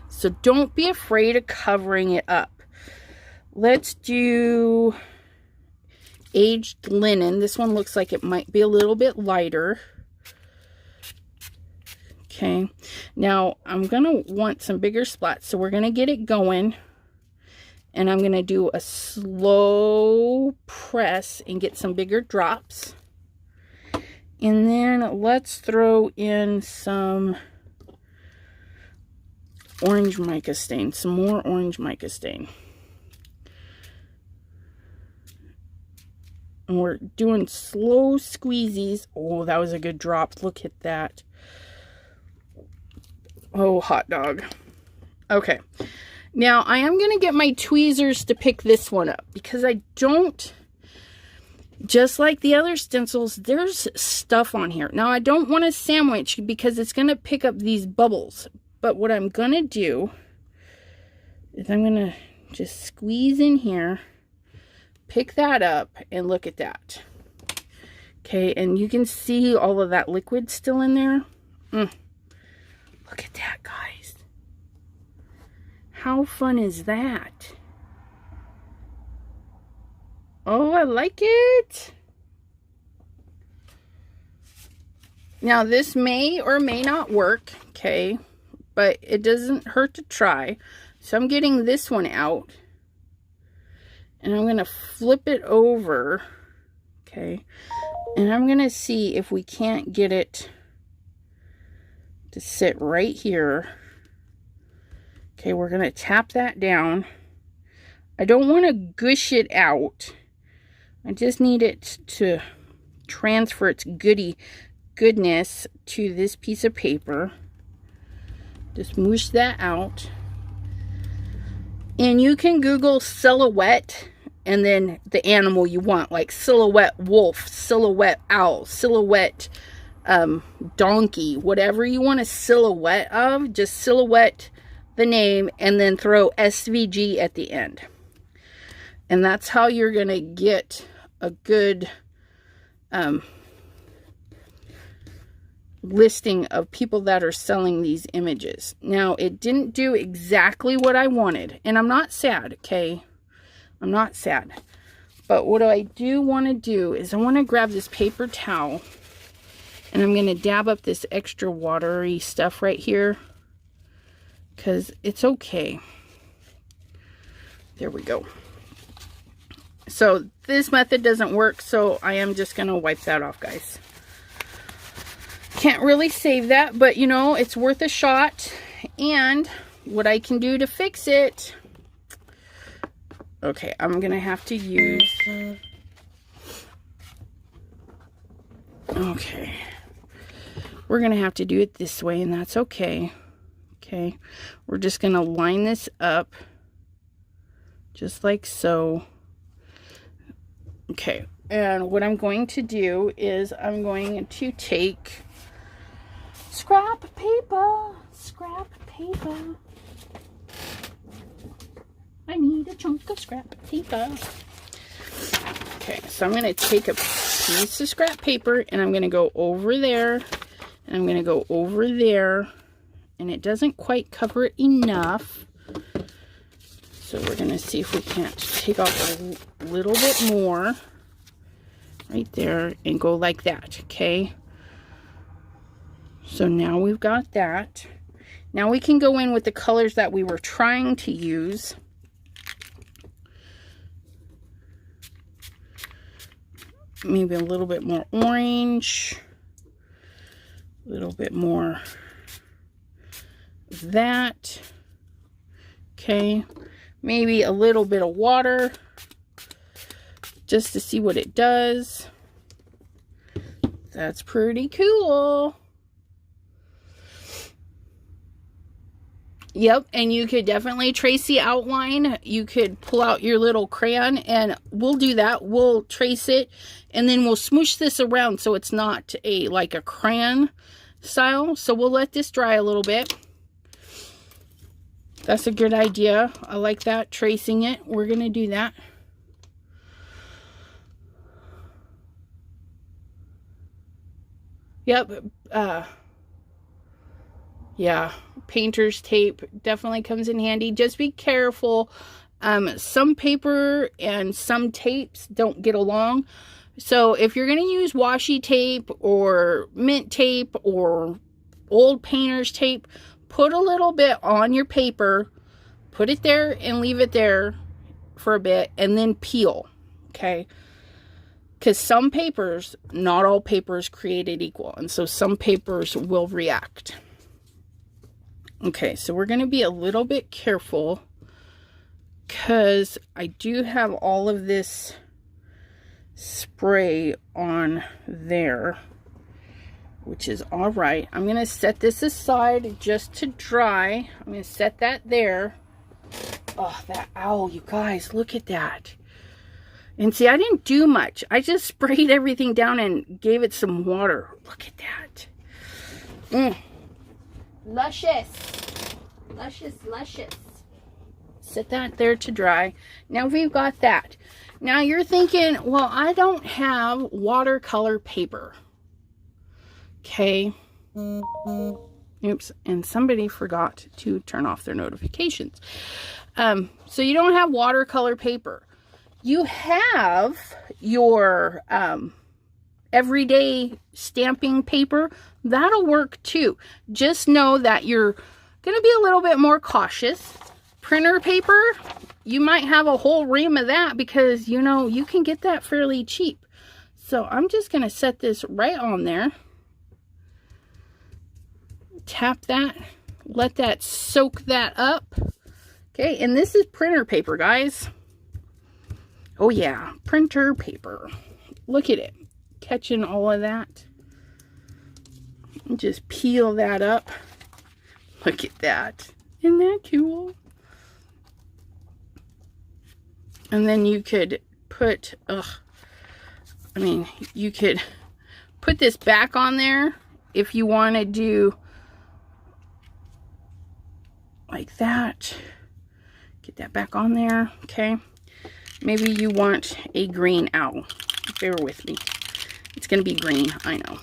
So don't be afraid of covering it up. Let's do... aged linen. This one looks like it might be a little bit lighter. Okay. Now, I'm going to want some bigger splats. So we're going to get it going. And I'm going to do a slow press and get some bigger drops. And then let's throw in some orange mica stain. Some more orange mica stain. And we're doing slow squeezies. Oh, that was a good drop. Look at that. Oh, hot dog. Okay. Now, I am going to get my tweezers to pick this one up. Because I don't... Just like the other stencils, there's stuff on here. Now, I don't want a sandwich because it's going to pick up these bubbles. But what I'm going to do is I'm going to just squeeze in here. Pick that up and look at that. Okay, and you can see all of that liquid still in there. Look at that, guys. How fun is that? Oh, I like it. Now, this may or may not work, okay? But it doesn't hurt to try. So I'm getting this one out. And I'm going to flip it over, okay, and I'm going to see if we can't get it to sit right here. Okay, we're going to tap that down. I don't want to gush it out. I just need it to transfer its goodness to this piece of paper. Just mush that out. And you can Google silhouette and then the animal you want, like silhouette wolf, silhouette owl, silhouette donkey, whatever you want a silhouette of, just silhouette the name and then throw SVG at the end. And that's how you're going to get a good listing of people that are selling these images. Now, it didn't do exactly what I wanted, and I'm not sad, okay? I'm not sad. But what I do want to do is I want to grab this paper towel, And I'm going to dab up this extra watery stuff right here, because it's okay. There we go. So this method doesn't work, so I am just going to wipe that off, guys. Can't really save that, but you know, it's worth a shot. And what I can do to fix it... Okay, I'm going to have to use... Okay. We're going to have to do it this way, and that's okay. Okay. We're just going to line this up. Just like so. Okay. And what I'm going to do is I'm going to take scrap paper. Scrap paper. I need a chunk of scrap paper. Okay, so I'm going to take a piece of scrap paper and I'm going to go over there and I'm going to go over there, and it doesn't quite cover it enough. So we're going to see if we can't take off a little bit more right there and go like that, okay? So now we've got that. Now we can go in with the colors that we were trying to use. Maybe a little bit more orange, a little bit more of that. Okay, maybe a little bit of water just to see what it does. That's pretty cool. Yep, and you could definitely trace the outline. You could pull out your little crayon, and we'll do that. We'll trace it, and then we'll smoosh this around so it's not like a crayon style. So we'll let this dry a little bit. That's a good idea. I like that, tracing it. We're going to do that. Yep, yeah, painter's tape definitely comes in handy. Just be careful. Some paper and some tapes don't get along. So if you're going to use washi tape or mint tape or old painter's tape, put a little bit on your paper, put it there and leave it there for a bit, and then peel, okay? Because some papers, not all paper is created equal, and so some papers will react. Okay, so we're going to be a little bit careful because I do have all of this spray on there, which is all right. I'm going to set this aside just to dry. I'm going to set that there. Oh, that owl, you guys, look at that. And see, I didn't do much. I just sprayed everything down and gave it some water. Look at that. Luscious. Luscious, luscious. Set that there to dry. Now we've got that. Now you're thinking, well, I don't have watercolor paper. Okay. Oops. And somebody forgot to turn off their notifications. So you don't have watercolor paper. You have your everyday stamping paper. That'll work too. Just know that you're going to be a little bit more cautious. Printer paper, you might have a whole ream of that because, you know, you can get that fairly cheap. So I'm just going to set this right on there. Tap that. Let that soak that up. Okay, and this is printer paper, guys. Oh yeah, printer paper. Look at it. Catching all of that. Just peel that up. Look at that. Isn't that cool? And then you could put, you could put this back on there if you want to do like that. Get that back on there, okay? Maybe you want a green owl. Bear with me. It's going to be green, I know.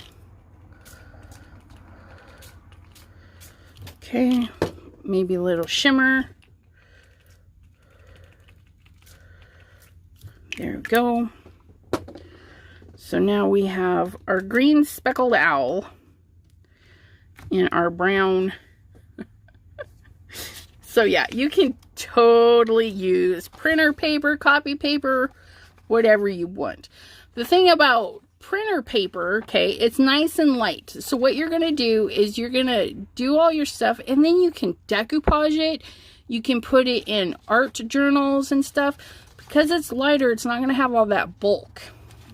Okay, maybe a little shimmer. There we go. So now we have our green speckled owl and our brown. So yeah, you can totally use printer paper, copy paper, whatever you want. The thing about printer paper, okay, it's nice and light. So what you're going to do is you're going to do all your stuff, and then you can decoupage it. You can put it in art journals and stuff. Because it's lighter, it's not going to have all that bulk.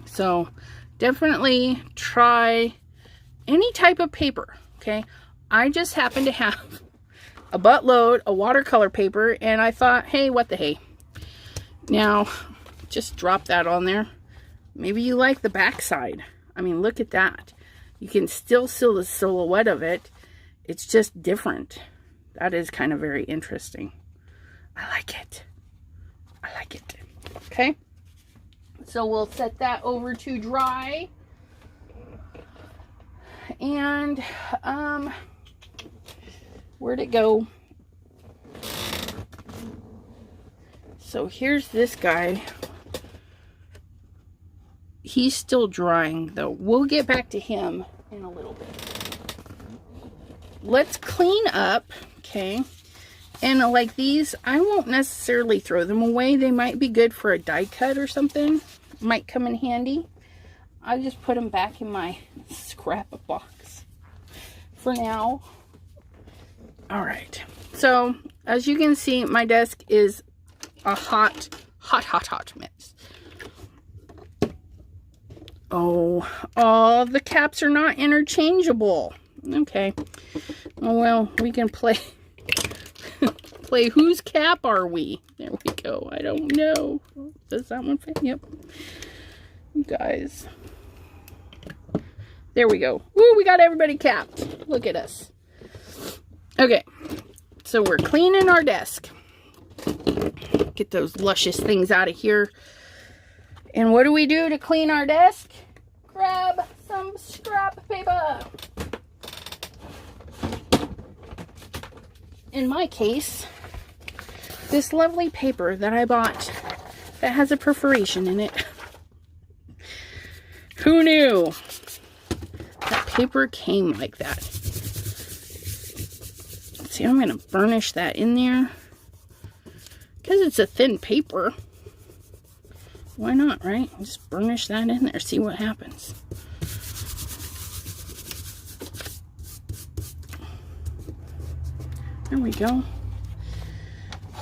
So definitely try any type of paper, okay? I just happen to have a buttload of watercolor paper, and I thought, hey, what the hey. Now, just drop that on there. Maybe you like the backside. I mean, look at that. You can still see the silhouette of it. It's just different. That is kind of very interesting. I like it. I like it. Okay. So we'll set that over to dry. And, where'd it go? So here's this guy. He's still drying, though. We'll get back to him in a little bit. Let's clean up, okay? And like these, I won't necessarily throw them away. They might be good for a die cut or something. Might come in handy. I just put them back in my scrap box for now. All right. So, as you can see, my desk is a hot mess. Oh, the caps are not interchangeable. Okay. Oh, well, we can play whose cap are we? There we go. I don't know. Does that one fit? Yep. You guys. There we go. Woo, we got everybody capped. Look at us. Okay. So we're cleaning our desk. Get those luscious things out of here. And what do we do to clean our desk? Grab some scrap paper. In my case, this lovely paper that I bought that has a perforation in it. Who knew that paper came like that? See, I'm going to burnish that in there. Because it's a thin paper. Why not, right? Just burnish that in there. See what happens. There we go.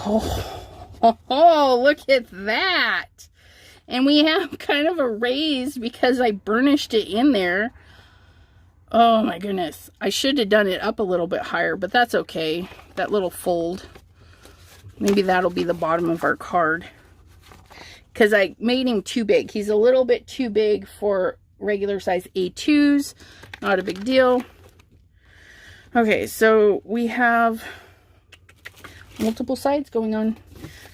Oh, look at that. And we have kind of a raise because I burnished it in there. Oh my goodness. I should have done it up a little bit higher, but that's okay. That little fold. Maybe that'll be the bottom of our card. Because I made him too big. He's a little bit too big for regular size A2s. Not a big deal. Okay, so we have multiple sides going on.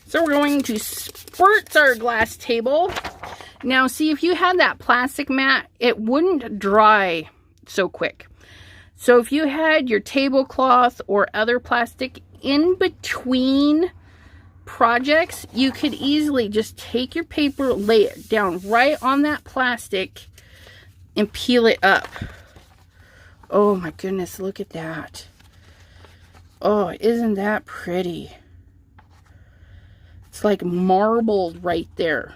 So we're going to squirt our glass table. Now, see, if you had that plastic mat, it wouldn't dry so quick. So if you had your tablecloth or other plastic in between projects, you could easily just take your paper, lay it down right on that plastic, and peel it up. Oh my goodness, look at that. Oh, isn't that pretty? It's like marbled right there.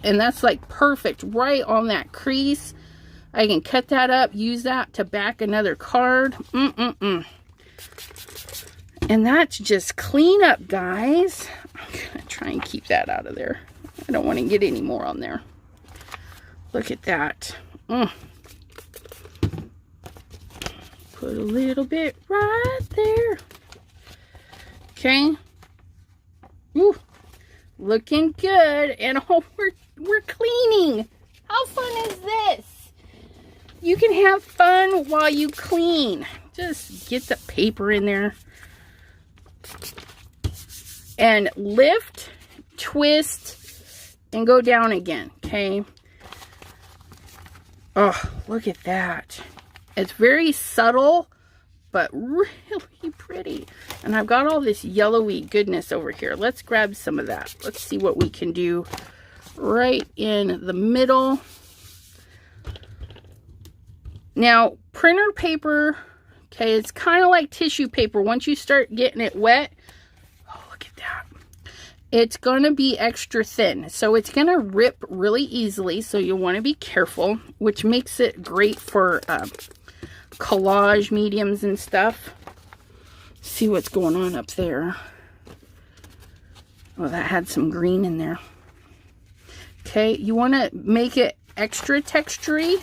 And that's like perfect right on that crease. I can cut that up, use that to back another card. And that's just clean up, guys. I'm going to try and keep that out of there. I don't want to get any more on there. Look at that. Put a little bit right there. Okay. Ooh, looking good. And oh, we're cleaning. How fun is this? You can have fun while you clean. Just get the paper in there. And lift, twist, and go down again, okay? Oh, look at that. It's very subtle, but really pretty. And I've got all this yellowy goodness over here. Let's grab some of that. Let's see what we can do right in the middle. Now, printer paper, okay, it's kind of like tissue paper. Once you start getting it wet, oh, look at that. It's going to be extra thin, so it's going to rip really easily, so you'll want to be careful, which makes it great for collage mediums and stuff. See what's going on up there. Oh, that had some green in there. Okay, you want to make it extra textury.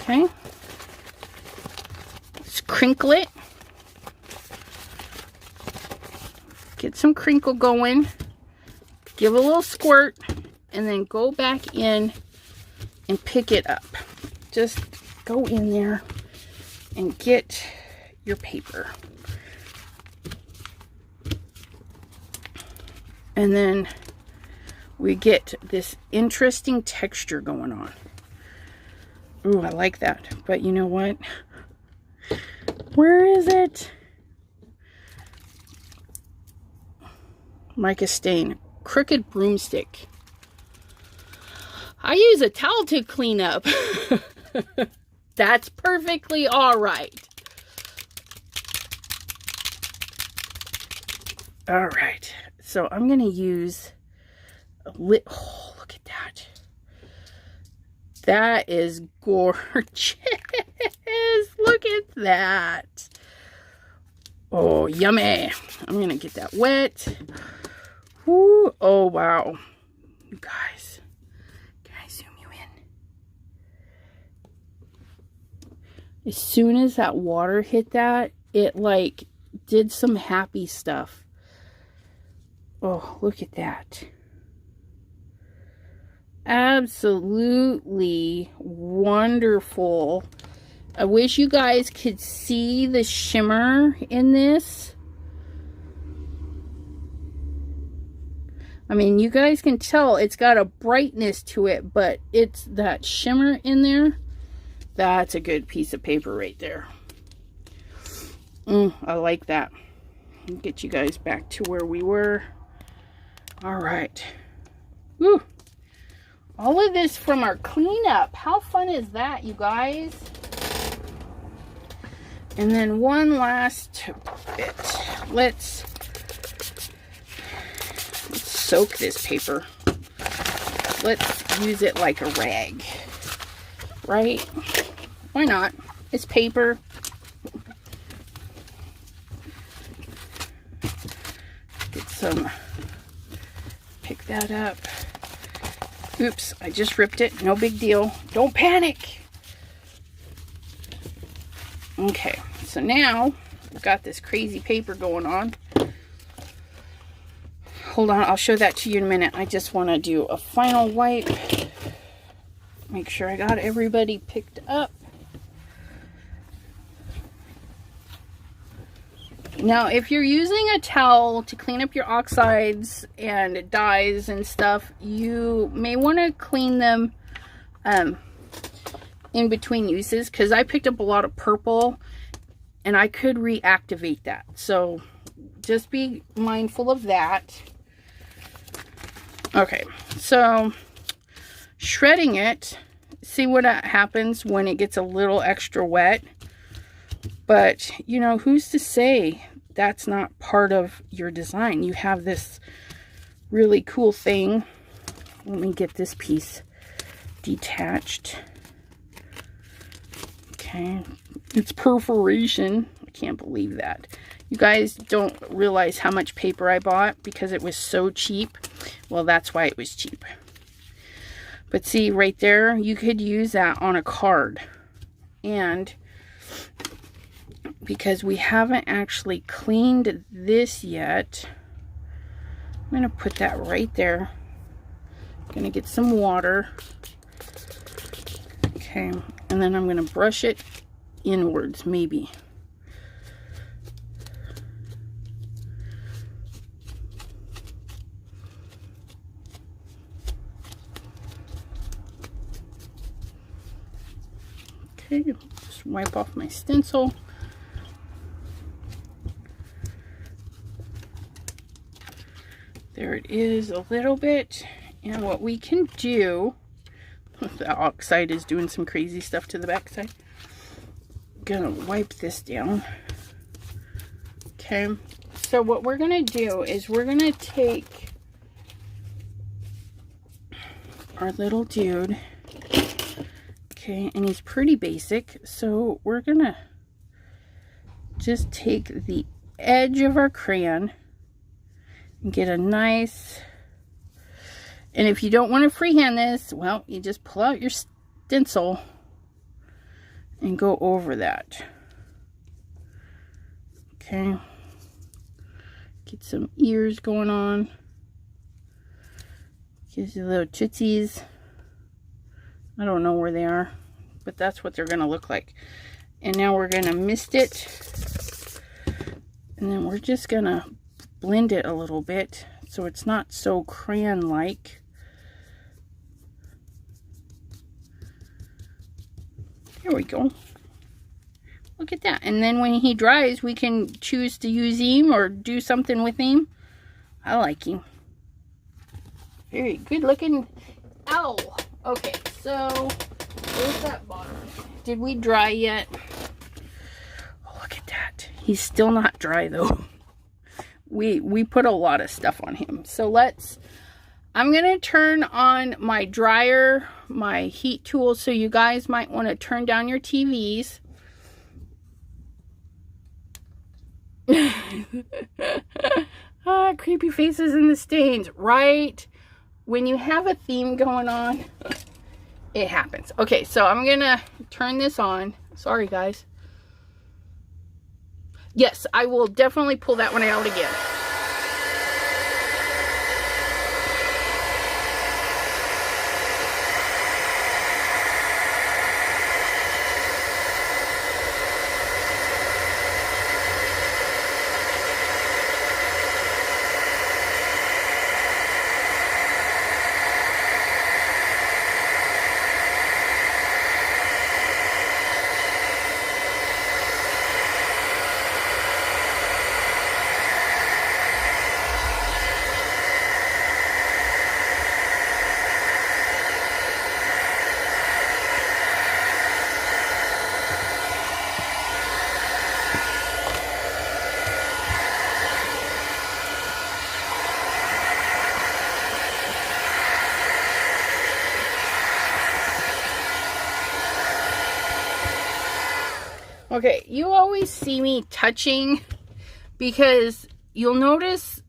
Okay, let's crinkle it. Get some crinkle going. Give a little squirt, and then go back in and pick it up. Just go in there and get your paper. And then we get this interesting texture going on. Ooh, I like that. But you know what? Where is it? Mica stain. Crooked broomstick. I use a towel to clean up. That's perfectly all right. All right. So I'm going to use a oh, look at that. That is gorgeous. Look at that. Oh, yummy. I'm going to get that wet. Woo. Oh, wow. You guys. Can I zoom you in? As soon as that water hit that, it like did some happy stuff. Oh, look at that. Absolutely wonderful. I wish you guys could see the shimmer in this. I mean, you guys can tell it's got a brightness to it, but it's that shimmer in there. That's a good piece of paper right there. I like that. I'll get you guys back to where we were. All right. Woo. All of this from our cleanup. How fun is that, you guys? And then one last bit. Let's soak this paper. Let's use it like a rag. Right? Why not? It's paper. Get some, pick that up. Oops, I just ripped it. No big deal. Don't panic. Okay, so now I've got this crazy paper going on. Hold on, I'll show that to you in a minute. I just want to do a final wipe. Make sure I got everybody picked up. Now, if you're using a towel to clean up your oxides and dyes and stuff, you may want to clean them in between uses, because I picked up a lot of purple and I could reactivate that. So just be mindful of that. Okay, so shredding it, see what happens when it gets a little extra wet. But, you know, who's to say that's not part of your design? You have this really cool thing. Let me get this piece detached. Okay, it's perforation. I can't believe that. You guys don't realize how much paper I bought because it was so cheap. Well, that's why it was cheap. But see, right there, you could use that on a card. And because we haven't actually cleaned this yet, I'm going to put that right there. I'm going to get some water. Okay, and then I'm going to brush it inwards, maybe. Okay, just wipe off my stencil. There it is a little bit. And what we can do, the oxide is doing some crazy stuff to the backside. Gonna wipe this down. Okay, so what we're gonna do is we're gonna take our little dude. Okay, and he's pretty basic, so we're gonna just take the edge of our crayon and get a nice, and if you don't want to freehand this, well, you just pull out your stencil and go over that. Okay, get some ears going on, gives you little tootsies. I don't know where they are, but that's what they're going to look like. And now we're going to mist it, and then we're just going to blend it a little bit so it's not so crayon-like. Here we go. Look at that. And then when he dries, we can choose to use him or do something with him. I like him. Very good looking owl. Okay, so where's that bottom? Did we dry yet? Oh, look at that. He's still not dry though. We put a lot of stuff on him. So I'm going to turn on my dryer, my heat tool, so you guys might want to turn down your TVs. Creepy faces in the stains. Right when you have a theme going on, it happens. Okay, so I'm going to turn this on. Sorry, guys. Yes, I will definitely pull that one out again. Okay, you always see me touching because you'll notice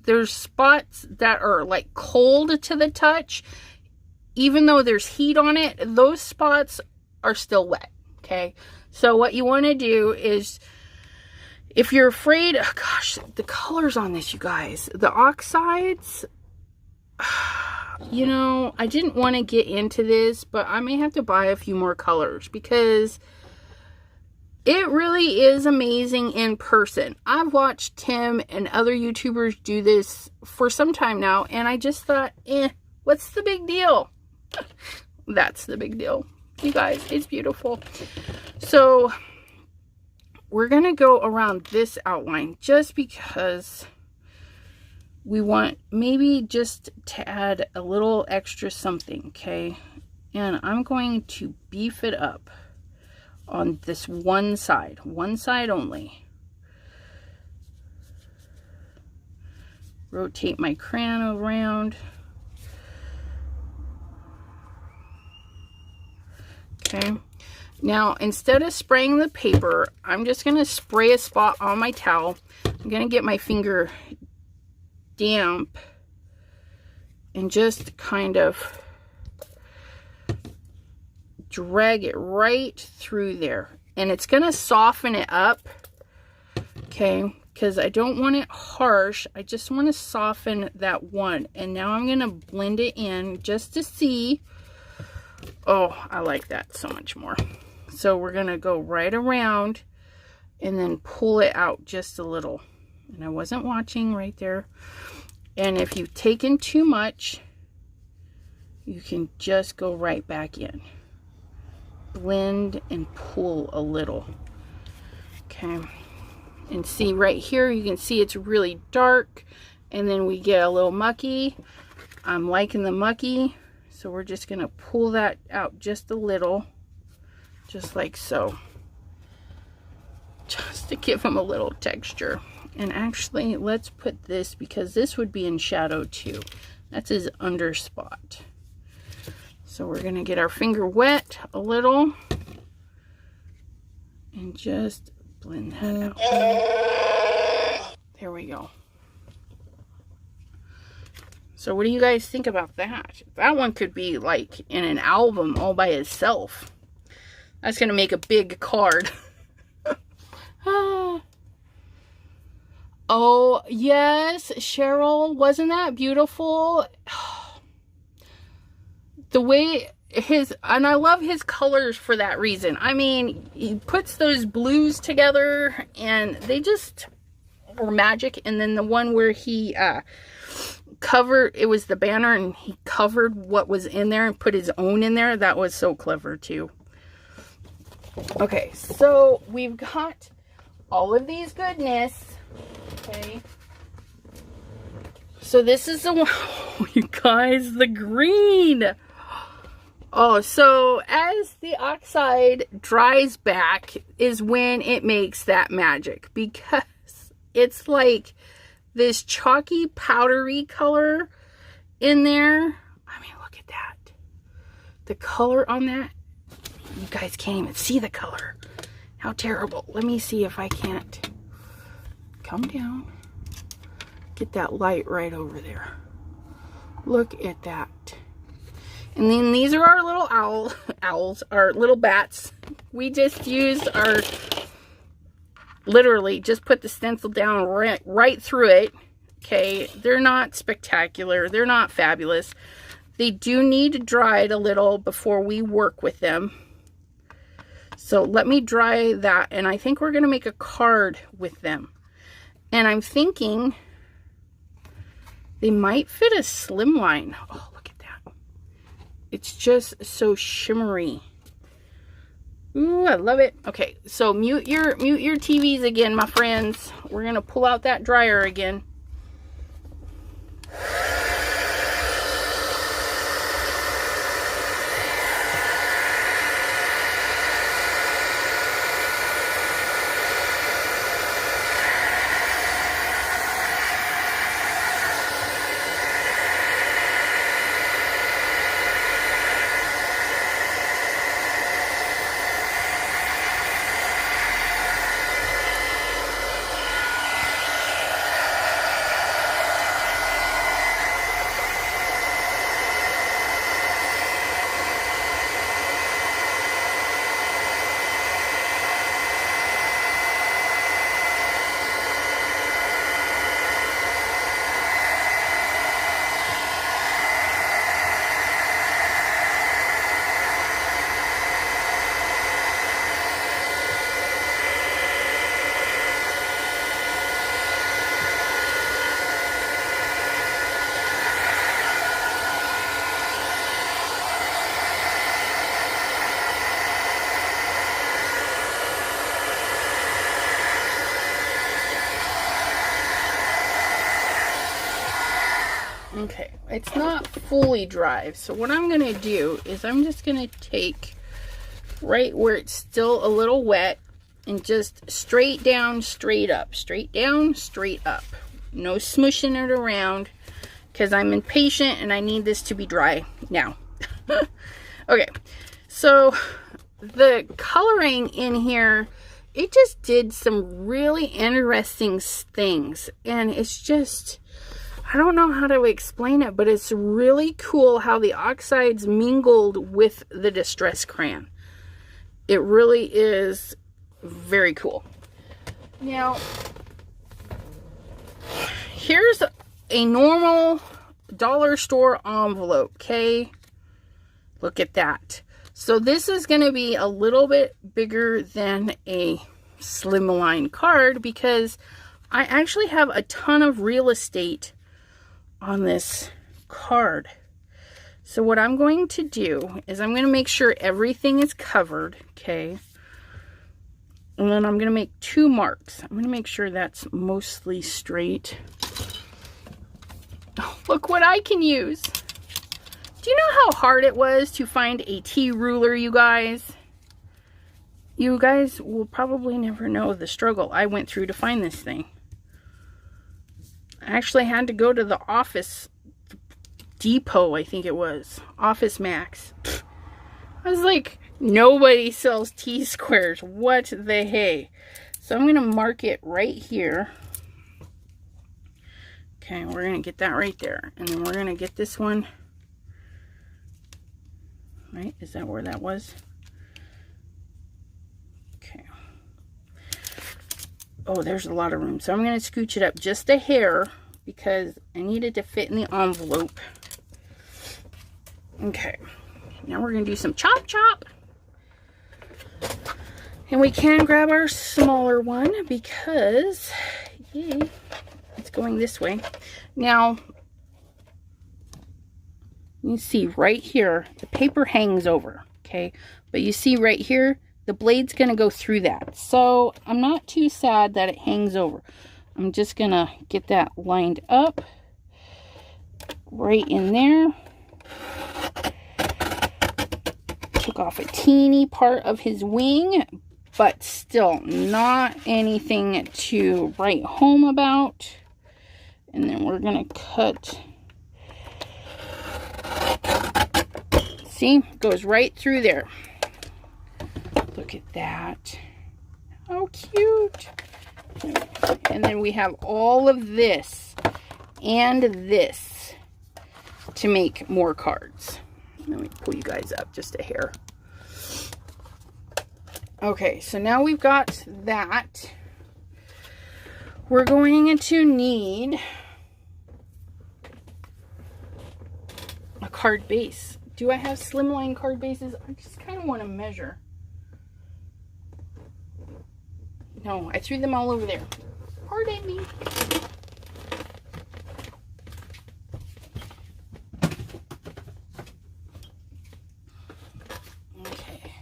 there's spots that are like cold to the touch. Even though there's heat on it, those spots are still wet, okay? So what you want to do is, if you're afraid, oh gosh, the colors on this, you guys, the oxides, you know, I didn't want to get into this, but I may have to buy a few more colors because it really is amazing in person. I've watched Tim and other YouTubers do this for some time now, and I just thought, what's the big deal? That's the big deal. You guys, it's beautiful. So we're going to go around this outline just because we want maybe just to add a little extra something, okay? And I'm going to beef it up on this one side only. Rotate my crayon around. Okay. Now, instead of spraying the paper, I'm just going to spray a spot on my towel. I'm going to get my finger damp and just kind of drag it right through there, and it's going to soften it up, okay, because I don't want it harsh. I just want to soften that one. And now I'm going to blend it in just to see. Oh, I like that so much more. So we're going to go right around and then pull it out just a little. And I wasn't watching right there. And if you've taken too much, you can just go right back in. Blend and pull a little. Okay. And see right here, you can see it's really dark. And then we get a little mucky. I'm liking the mucky, so we're just going to pull that out just a little, just like so, just to give them a little texture. And actually, let's put this, because this would be in shadow too. That's his under spot. So we're going to get our finger wet a little and just blend that out. There we go. So what do you guys think about that? That one could be like in an album all by itself. That's going to make a big card. Oh, yes, Cheryl, wasn't that beautiful? The way and I love his colors for that reason. I mean, he puts those blues together and they just were magic. And then the one where he covered, it was the banner and he covered what was in there and put his own in there. That was so clever too. Okay, so we've got all of these goodness. Okay. So this is the one, oh, you guys, the green. Oh, so as the oxide dries back is when it makes that magic, because it's like this chalky powdery color in there. I mean, look at that. The color on that. You guys can't even see the color. How terrible. Let me see if I can't come down. Get that light right over there. Look at that. And then these are our little owls, our little bats. We just used our, literally just put the stencil down right through it. Okay, they're not spectacular. They're not fabulous. They do need dried a little before we work with them. So let me dry that. And I think we're going to make a card with them. And I'm thinking they might fit a slimline. Oh, look at that. It's just so shimmery. Ooh, I love it. Okay, so mute your TVs again, my friends. We're going to pull out that dryer again. Okay, it's not fully dry, so what I'm going to do is I'm just going to take right where it's still a little wet and just straight down, straight up, straight down, straight up. No smushing it around because I'm impatient and I need this to be dry now. Okay, so the coloring in here, it just did some really interesting things, and it's just, I don't know how to explain it, but it's really cool how the oxides mingled with the Distress Crayon. It really is very cool. Now, here's a normal dollar store envelope, okay? Look at that. So this is going to be a little bit bigger than a slimline card because I actually have a ton of real estate on this card. So what I'm going to do is I'm going to make sure everything is covered, okay? And then I'm going to make 2 marks. I'm going to make sure that's mostly straight. Look what I can use. Do you know how hard it was to find a T ruler, you guys? You guys will probably never know the struggle I went through to find this thing. I actually had to go to the Office Depot, I think it was. Office Max. I was like, nobody sells T-squares. What the hey? So I'm going to mark it right here. Okay, we're going to get that right there. And then we're going to get this one. Right? Is that where that was? Okay. Oh, there's a lot of room. So I'm going to scooch it up just a hair because I need it to fit in the envelope. Okay. Now we're going to do some chop chop. And we can grab our smaller one because, yay, it's going this way. Now, you see right here, the paper hangs over, okay? But you see right here, the blade's going to go through that. So I'm not too sad that it hangs over. I'm just going to get that lined up right in there. Took off a teeny part of his wing, but still not anything to write home about. And then we're going to cut. See, goes right through there. Look at that. How cute. And then we have all of this and this to make more cards. Let me pull you guys up just a hair. Okay, so now we've got that. We're going to need a card base. Do I have slimline card bases? I just kind of want to measure. No, I threw them all over there. Pardon me. Okay.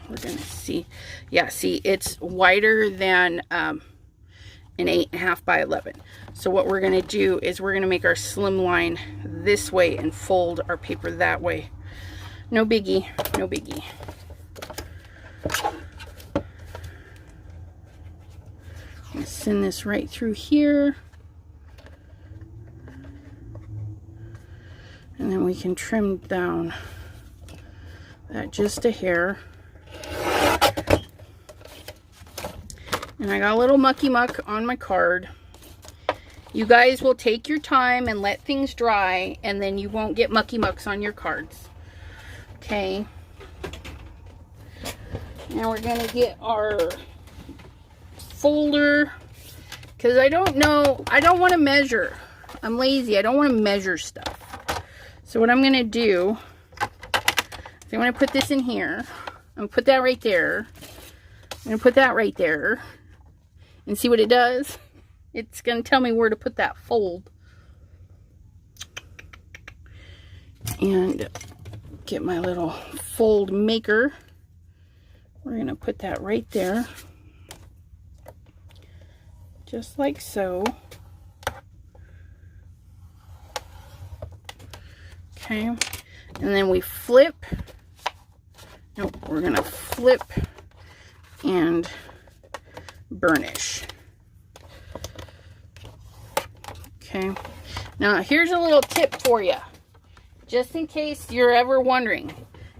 We're going to see. Yeah, see, it's wider than an 8.5 by 11. So what we're going to do is we're going to make our slim line this way and fold our paper that way. No biggie, no biggie. I'm going to send this right through here. And then we can trim down that just a hair. And I got a little mucky muck on my card. You guys will take your time and let things dry, and then you won't get mucky mucks on your cards. Okay. Now we're going to get our folder, because I don't know, I don't want to measure. I'm lazy. I don't want to measure stuff. So what I'm going to do is I'm going to put this in here. I'm going to put that right there. I'm going to put that right there. And see what it does? It's going to tell me where to put that fold. And get my little fold maker. We're going to put that right there. Just like so. Okay. And then we flip. Nope, we're going to flip and burnish. Okay. Now here's a little tip for you, just in case you're ever wondering.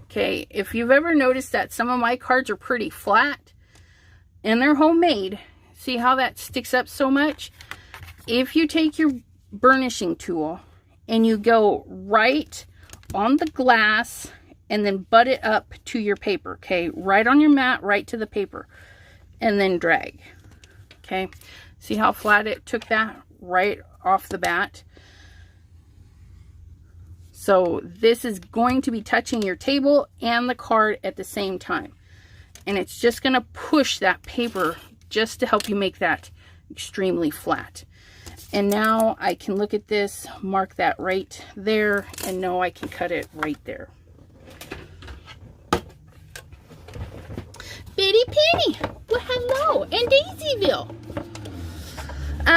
Okay, if you've ever noticed that some of my cards are pretty flat and they're homemade, see how that sticks up so much? If you take your burnishing tool and you go right on the glass and then butt it up to your paper, okay, right on your mat, right to the paper, and then drag. Okay, see how flat it took that right off the bat? So this is going to be touching your table and the card at the same time. And it's just going to push that paper just to help you make that extremely flat. And now I can look at this, mark that right there, and know I can cut it right there. Bitty Penny, well hello, and Daisyville.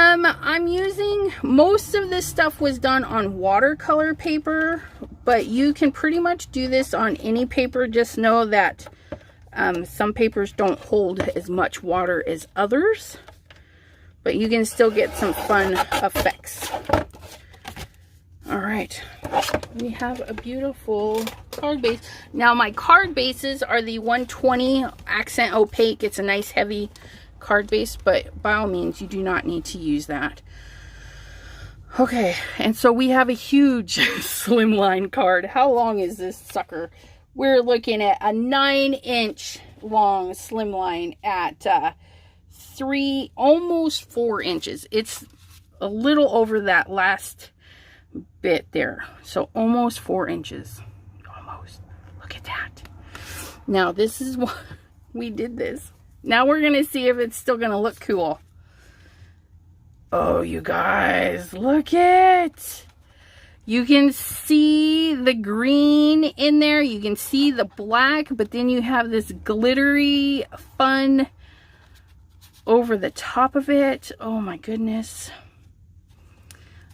I'm using, most of this stuff was done on watercolor paper, but you can pretty much do this on any paper. Just know that some papers don't hold as much water as others, but you can still get some fun effects. All right, we have a beautiful card base. Now my card bases are the 120 accent opaque. It's a nice heavy card base, but by all means you do not need to use that. Okay, and so we have a huge slimline card. How long is this sucker? We're looking at a 9-inch long slimline at almost 4 inches. It's a little over that last bit there, so almost 4 inches. Almost. Look at that. Now this is what we did this. Now we're gonna see if it's still gonna look cool. Oh, you guys, look it. You can see the green in there. You can see the black, but then you have this glittery fun over the top of it. Oh my goodness.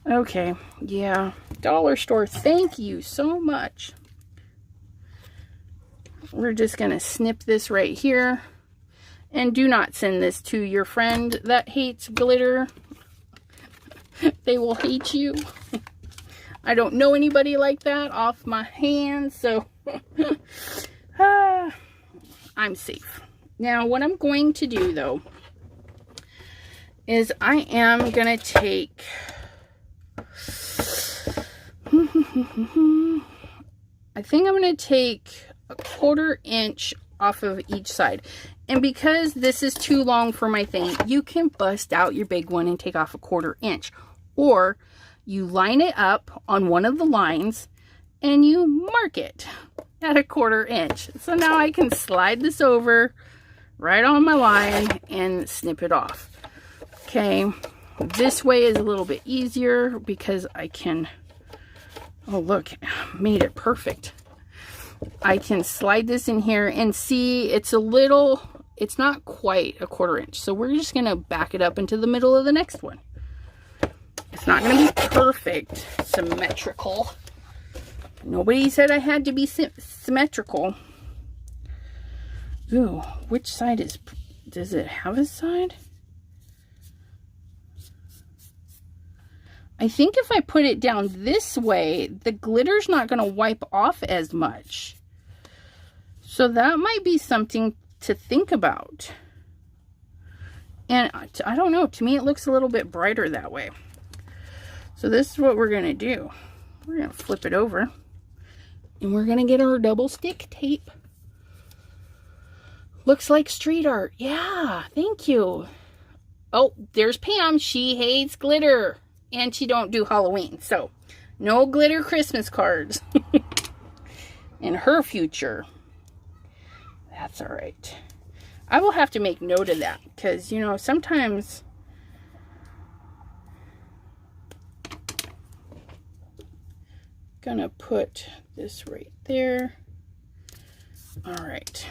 Okay, yeah, dollar store, thank you so much. We're just gonna snip this right here. And do not send this to your friend that hates glitter. They will hate you. I don't know anybody like that off my hands, so I'm safe. Now, what I'm going to do, though, is I am going to take... I think I'm going to take a 1/4 inch off of each side. And because this is too long for my thing, you can bust out your big one and take off a 1/4 inch. Or you line it up on one of the lines and you mark it at a 1/4 inch. So now I can slide this over right on my line and snip it off. Okay, this way is a little bit easier because I can, oh look, made it perfect. I can slide this in here and see it's a little, it's not quite a 1/4 inch. So we're just going to back it up into the middle of the next one. It's not going to be perfect, symmetrical. Nobody said I had to be symmetrical. Ooh, which side is, does it have a side? I think if I put it down this way, the glitter's not going to wipe off as much. So that might be something to think about. And I don't know, to me it looks a little bit brighter that way. So this is what we're going to do. We're going to flip it over. And we're going to get our double stick tape. Looks like street art. Yeah, thank you. Oh, there's Pam. She hates glitter. And she don't do Halloween. So, no glitter Christmas cards. In her future. That's alright. I will have to make note of that. Because, you know, sometimes... Gonna put this right there. Alright.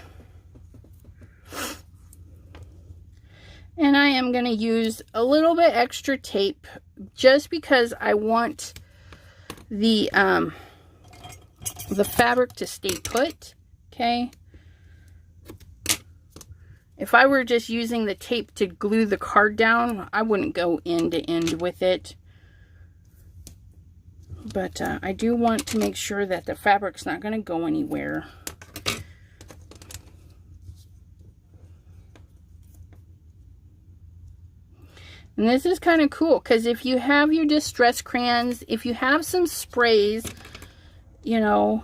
And I am going to use a little bit extra tape just because I want the fabric to stay put, okay? If I were just using the tape to glue the card down, I wouldn't go end to end with it. But I do want to make sure that the fabric's not going to go anywhere. And this is kind of cool because if you have your distress crayons, if you have some sprays, you know,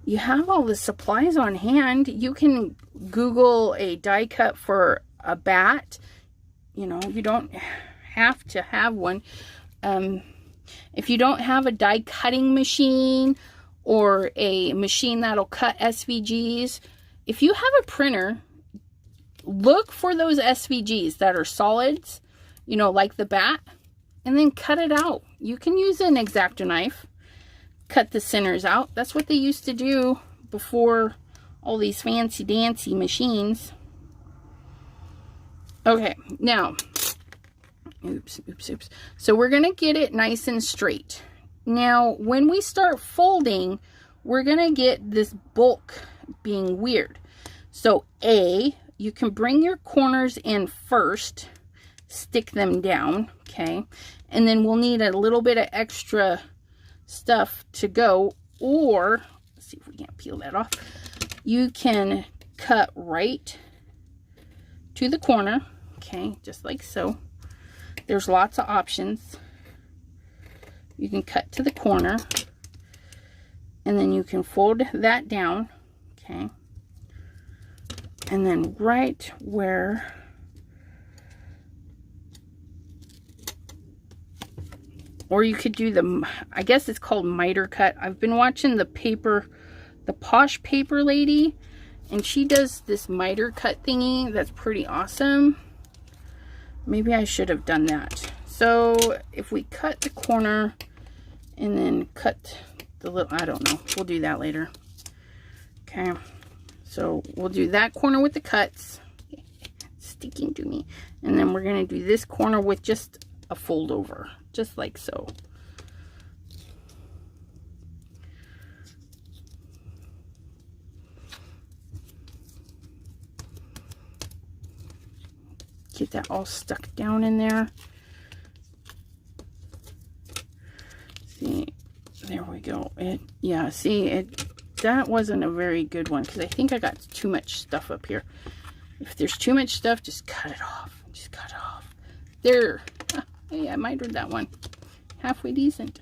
you have all the supplies on hand. You can Google a die cut for a bat. You know, you don't have to have one. If you don't have a die cutting machine or a machine that'll cut SVGs, if you have a printer, look for those SVGs that are solids, you know, like the bat, and then cut it out. You can use an X-Acto knife, cut the centers out. That's what they used to do before all these fancy dancy machines. Okay, now, Oops, oops, oops. So we're going to get it nice and straight. Now, when we start folding, we're going to get this bulk being weird. So you can bring your corners in first, stick them down, okay? And then we'll need a little bit of extra stuff to go, or let's see if we can't peel that off. You can cut right to the corner, okay, just like so. There's lots of options. You can cut to the corner, and then you can fold that down, okay, and then right where or you could do the, I guess it's called miter cut. I've been watching the Posh Paper lady, and she does this miter cut thingy that's pretty awesome. Maybe I should have done that. So if we cut the corner and then cut the little, I don't know, we'll do that later. Okay, so we'll do that corner with the cuts. It's sticking to me. And then we're going to do this corner with just a fold over, just like so. Get that all stuck down in there. See, there we go. Yeah, see, that wasn't a very good one because I think I got too much stuff up here. If there's too much stuff, just cut it off. Just cut it off. There. Hey, I mitered that one. Halfway decent.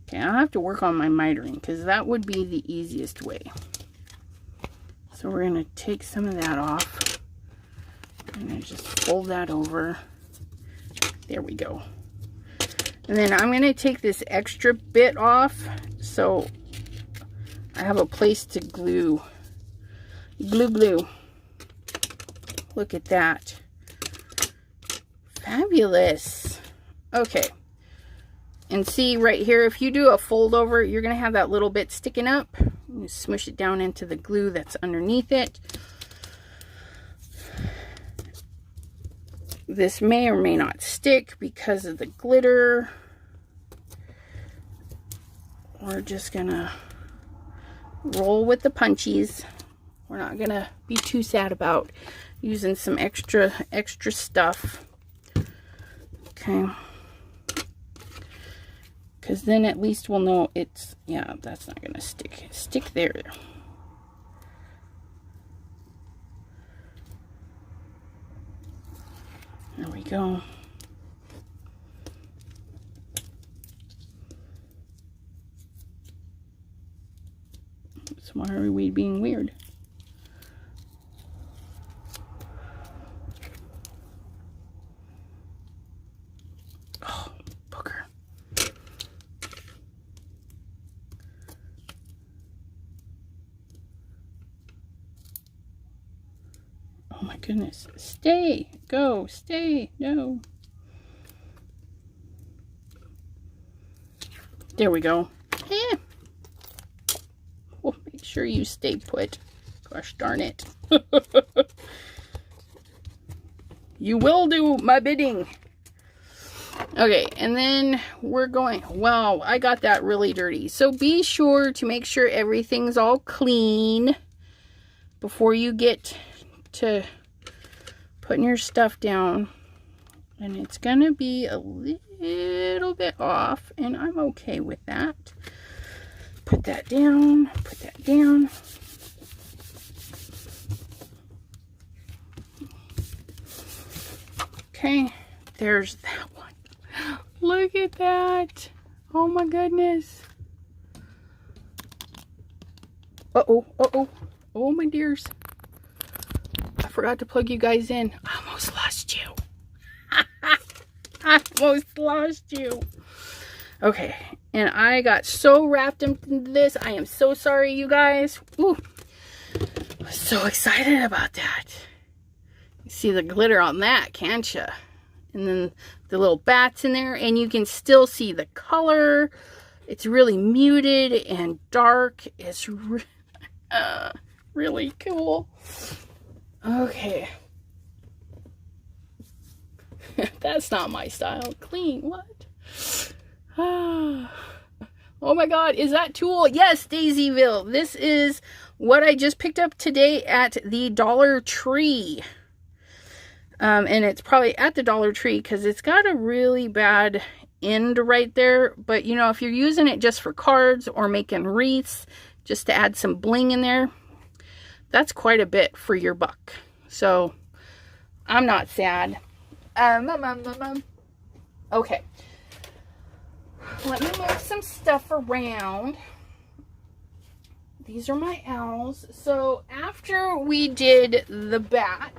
Okay, I'll have to work on my mitering because that would be the easiest way. So we're going to take some of that off. I'm going to just fold that over. There we go. And then I'm going to take this extra bit off so I have a place to glue. Glue. Look at that. Fabulous. Okay. And see right here, if you do a fold over, you're going to have that little bit sticking up. You smush it down into the glue that's underneath it. This may or may not stick because of the glitter. We're just going to roll with the punchies. We're not going to be too sad about using some extra stuff. Okay. Because then at least we'll know it's, yeah, that's not going to stick there. There we go. So why are we being weird? Oh, booger. Oh my goodness. Stay. Go. Stay. No. There we go. Yeah. We'll make sure you stay put. Gosh darn it. You will do my bidding. Okay, and then we're going, wow, I got that really dirty. So be sure to make sure everything's all clean before you get to putting your stuff down. And it's going to be a little bit off, and I'm okay with that. Put that down, put that down. Okay, there's that one. Look at that. Oh my goodness. Uh-oh, uh-oh. Oh my dears. I forgot to plug you guys in. I almost lost you. I almost lost you. Okay, and I got so wrapped into this. I am so sorry, you guys. Ooh, I was so excited about that. You see the glitter on that, can't you? And then the little bats in there, and you can still see the color. It's really muted and dark. It's really cool. Okay. That's not my style. Clean, what? Oh my God, is that tulle? Yes, Daisyville. This is what I just picked up today at the Dollar Tree. And it's probably at the Dollar Tree because it's got a really bad end right there. But, you know, if you're using it just for cards or making wreaths, just to add some bling in there, that's quite a bit for your buck. So, I'm not sad. Okay. Let me move some stuff around. These are my owls. So after we did the bat,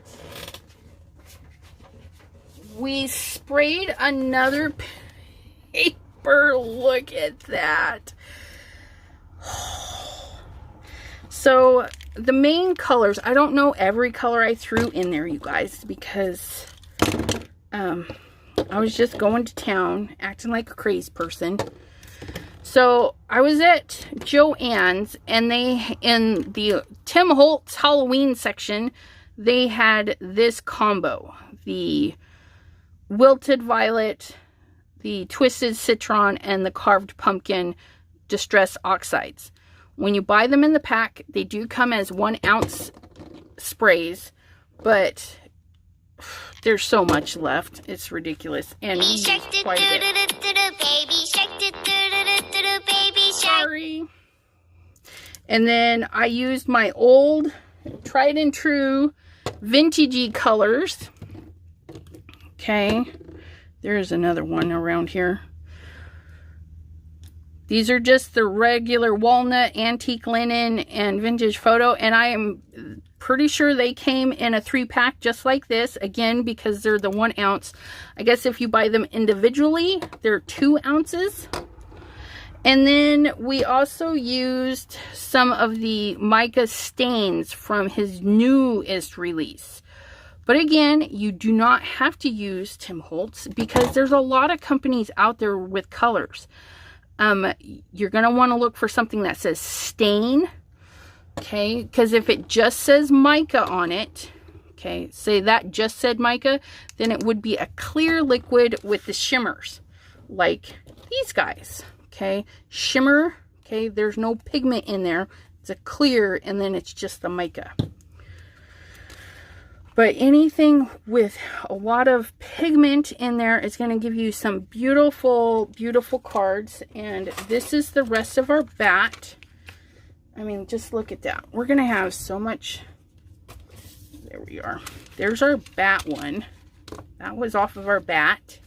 we sprayed another paper. Look at that. So the main colors, I don't know every color I threw in there, you guys, because I was just going to town, acting like a crazy person. So I was at Joann's, and they, in the Tim Holtz Halloween section, they had this combo. The wilted violet, the twisted citron, and the carved pumpkin distress oxides. When you buy them in the pack, they do come as 1 ounce sprays, but there's so much left. It's ridiculous. And we used quite a bit. Sorry. And then I used my old tried and true vintagey colors. Okay. There's another one around here. These are just the regular walnut, antique linen, and vintage photo. And I am pretty sure they came in a 3-pack just like this. Again, because they're the 1 ounce. I guess if you buy them individually, they're 2 ounces. And then we also used some of the mica stains from his newest release. But again, you do not have to use Tim Holtz because there's a lot of companies out there with colors. You're going to want to look for something that says stain, okay, because if it just says mica on it, okay, say that just said mica, then it would be a clear liquid with the shimmers, like these guys, okay, shimmer, okay, there's no pigment in there, it's a clear, and then it's just the mica. But anything with a lot of pigment in there is going to give you some beautiful, beautiful cards. And this is the rest of our bat. I mean, just look at that. We're going to have so much. There we are. There's our bat one. That was off of our bat.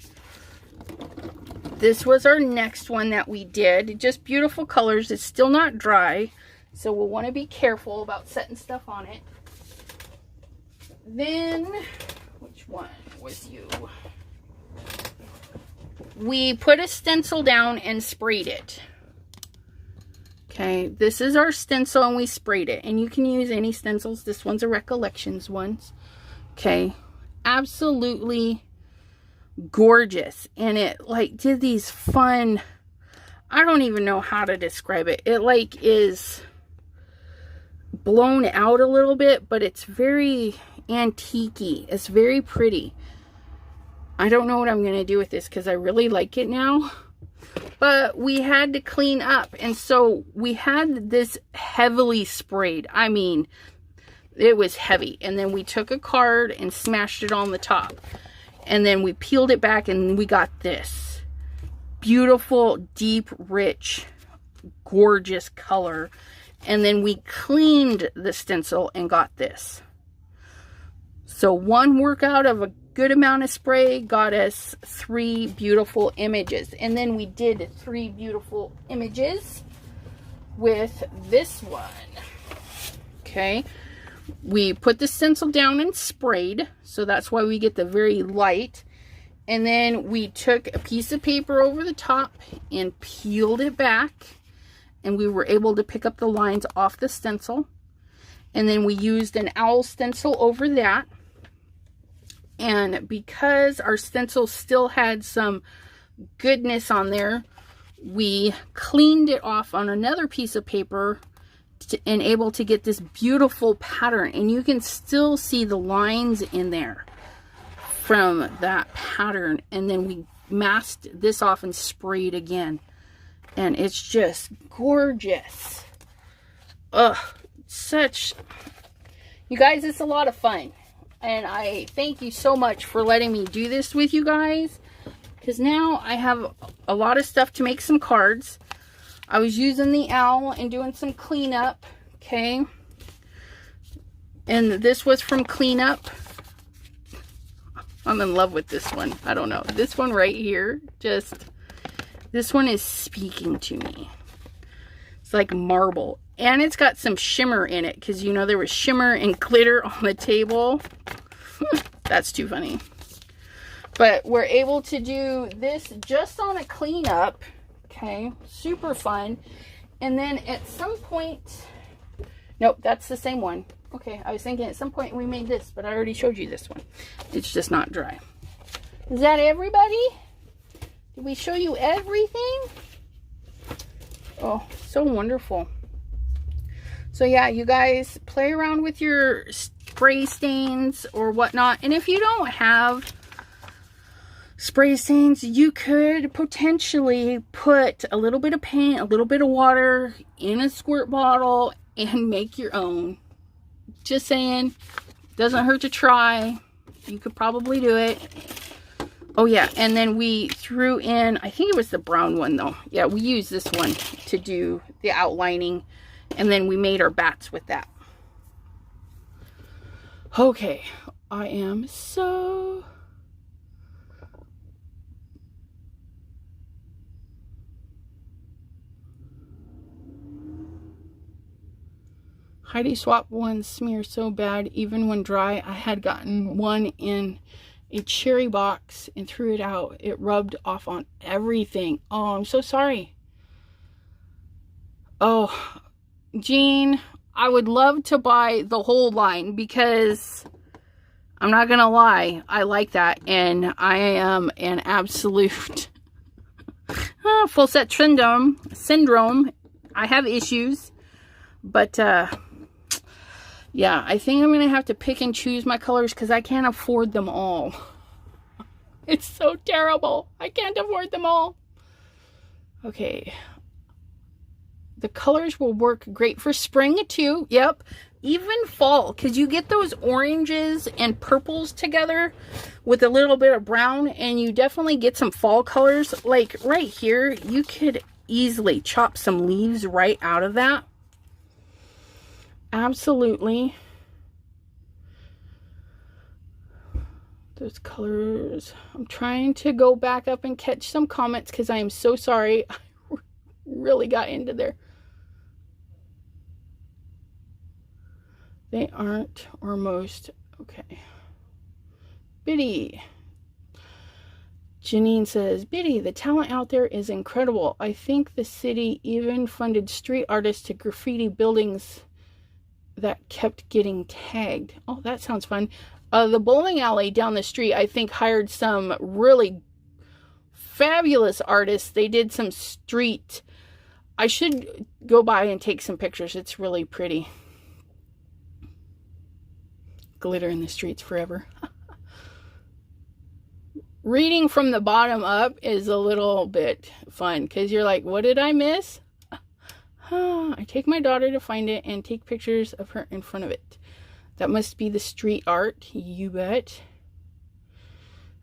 This was our next one that we did. Just beautiful colors. It's still not dry, so we'll want to be careful about setting stuff on it. Then, which one was you? We put a stencil down and sprayed it. Okay, this is our stencil and we sprayed it. And you can use any stencils. This one's a Recollections one. Okay, absolutely gorgeous. And it like did these fun, I don't even know how to describe it. It like is blown out a little bit, but it's very antique-y. It's very pretty. I don't know what I'm going to do with this because I really like it now. But we had to clean up. And so we had this heavily sprayed. I mean, it was heavy. And then we took a card and smashed it on the top. And then we peeled it back and we got this beautiful, deep, rich, gorgeous color. And then we cleaned the stencil and got this. So one workout of a good amount of spray got us 3 beautiful images. And then we did 3 beautiful images with this one. Okay. We put the stencil down and sprayed. So that's why we get the very light. And then we took a piece of paper over the top and peeled it back. And we were able to pick up the lines off the stencil. And then we used an owl stencil over that. And because our stencil still had some goodness on there, we cleaned it off on another piece of paper and able to get this beautiful pattern. And you can still see the lines in there from that pattern. And then we masked this off and sprayed again. And it's just gorgeous. Ugh, you guys, it's a lot of fun. And I thank you so much for letting me do this with you guys. Because now I have a lot of stuff to make some cards. I was using the owl and doing some cleanup. Okay. And this was from cleanup. I'm in love with this one. I don't know. This one right here. This one is speaking to me. It's like marble. And it's got some shimmer in it. Because, you know, there was shimmer and glitter on the table. That's too funny. But we're able to do this just on a cleanup. Okay. Super fun. And then at some point... Nope, that's the same one. Okay, I was thinking at some point we made this, but I already showed you this one. It's just not dry. Is that everybody? Did we show you everything? Oh, so wonderful. So yeah, you guys play around with your spray stains or whatnot. And if you don't have spray stains, you could potentially put a little bit of paint, a little bit of water in a squirt bottle and make your own. Just saying, doesn't hurt to try. You could probably do it. Oh yeah, and then we threw in, I think it was the brown one though. Yeah, we used this one to do the outlining, and then we made our bats with that. Okay, I am so... Heidi Swap ones smear so bad, even when dry. I had gotten one in a cherry box and threw it out. It rubbed off on everything. Oh, I'm so sorry. Oh, Jean, I would love to buy the whole line because I'm not going to lie. I like that. And I am an absolute full set syndrome. I have issues, but, yeah, I think I'm going to have to pick and choose my colors because I can't afford them all. It's so terrible. I can't afford them all. Okay. The colors will work great for spring too. Yep. Even fall, because you get those oranges and purples together with a little bit of brown, and you definitely get some fall colors. Like right here, you could easily chop some leaves right out of that. Absolutely. Those colors. I'm trying to go back up and catch some comments because I am so sorry. I really got into there. They aren't, or most. Okay. Biddy. Janine says, Biddy, the talent out there is incredible. I think the city even funded street artists to graffiti buildings that kept getting tagged. Oh, that sounds fun. The bowling alley down the street, I think, hired some really fabulous artists. They did some street. I should go by and take some pictures. It's really pretty. Glitter in the streets forever. Reading from the bottom up is a little bit fun because you're like, what did I miss? I take my daughter to find it and take pictures of her in front of it. That must be the street art, you bet.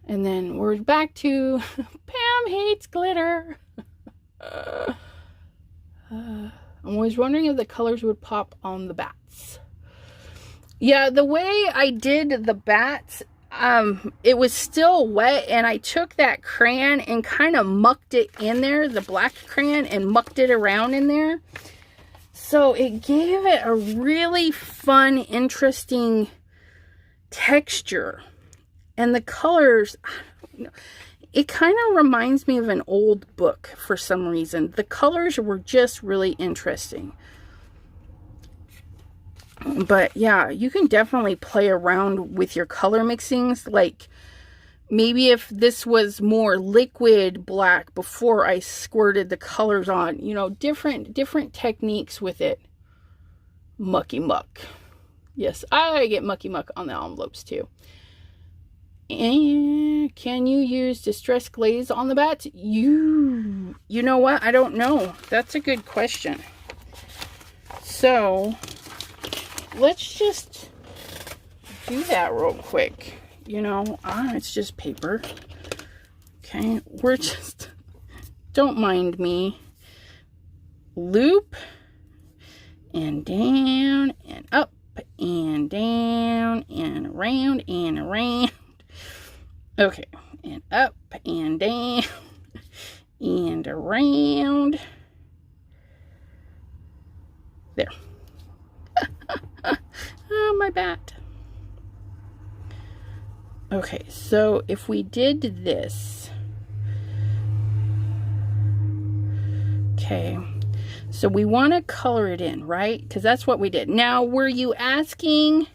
And then we're back to Pam hates glitter. I was wondering if the colors would pop on the bats. Yeah, the way I did the bats, it was still wet, and I took that crayon and kind of mucked it in there, the black crayon, and mucked it around in there. So it gave it a really fun, interesting texture. And the colors, it kind of reminds me of an old book for some reason. The colors were just really interesting. But yeah, you can definitely play around with your color mixings. Like maybe if this was more liquid black before I squirted the colors on, you know, different techniques with it. mucky muck. Yes, I get mucky muck on the envelopes too. And can you use distress glaze on the bats? You know what? I don't know. That's a good question. So let's just do that real quick. It's just paper. Okay, we're just, don't mind me. Loop and down and up and down and around and around. Okay, and up and down and around. There. Oh, my bat. Okay, so if we did this. Okay, so we want to color it in, right? Because that's what we did. Now, were you asking,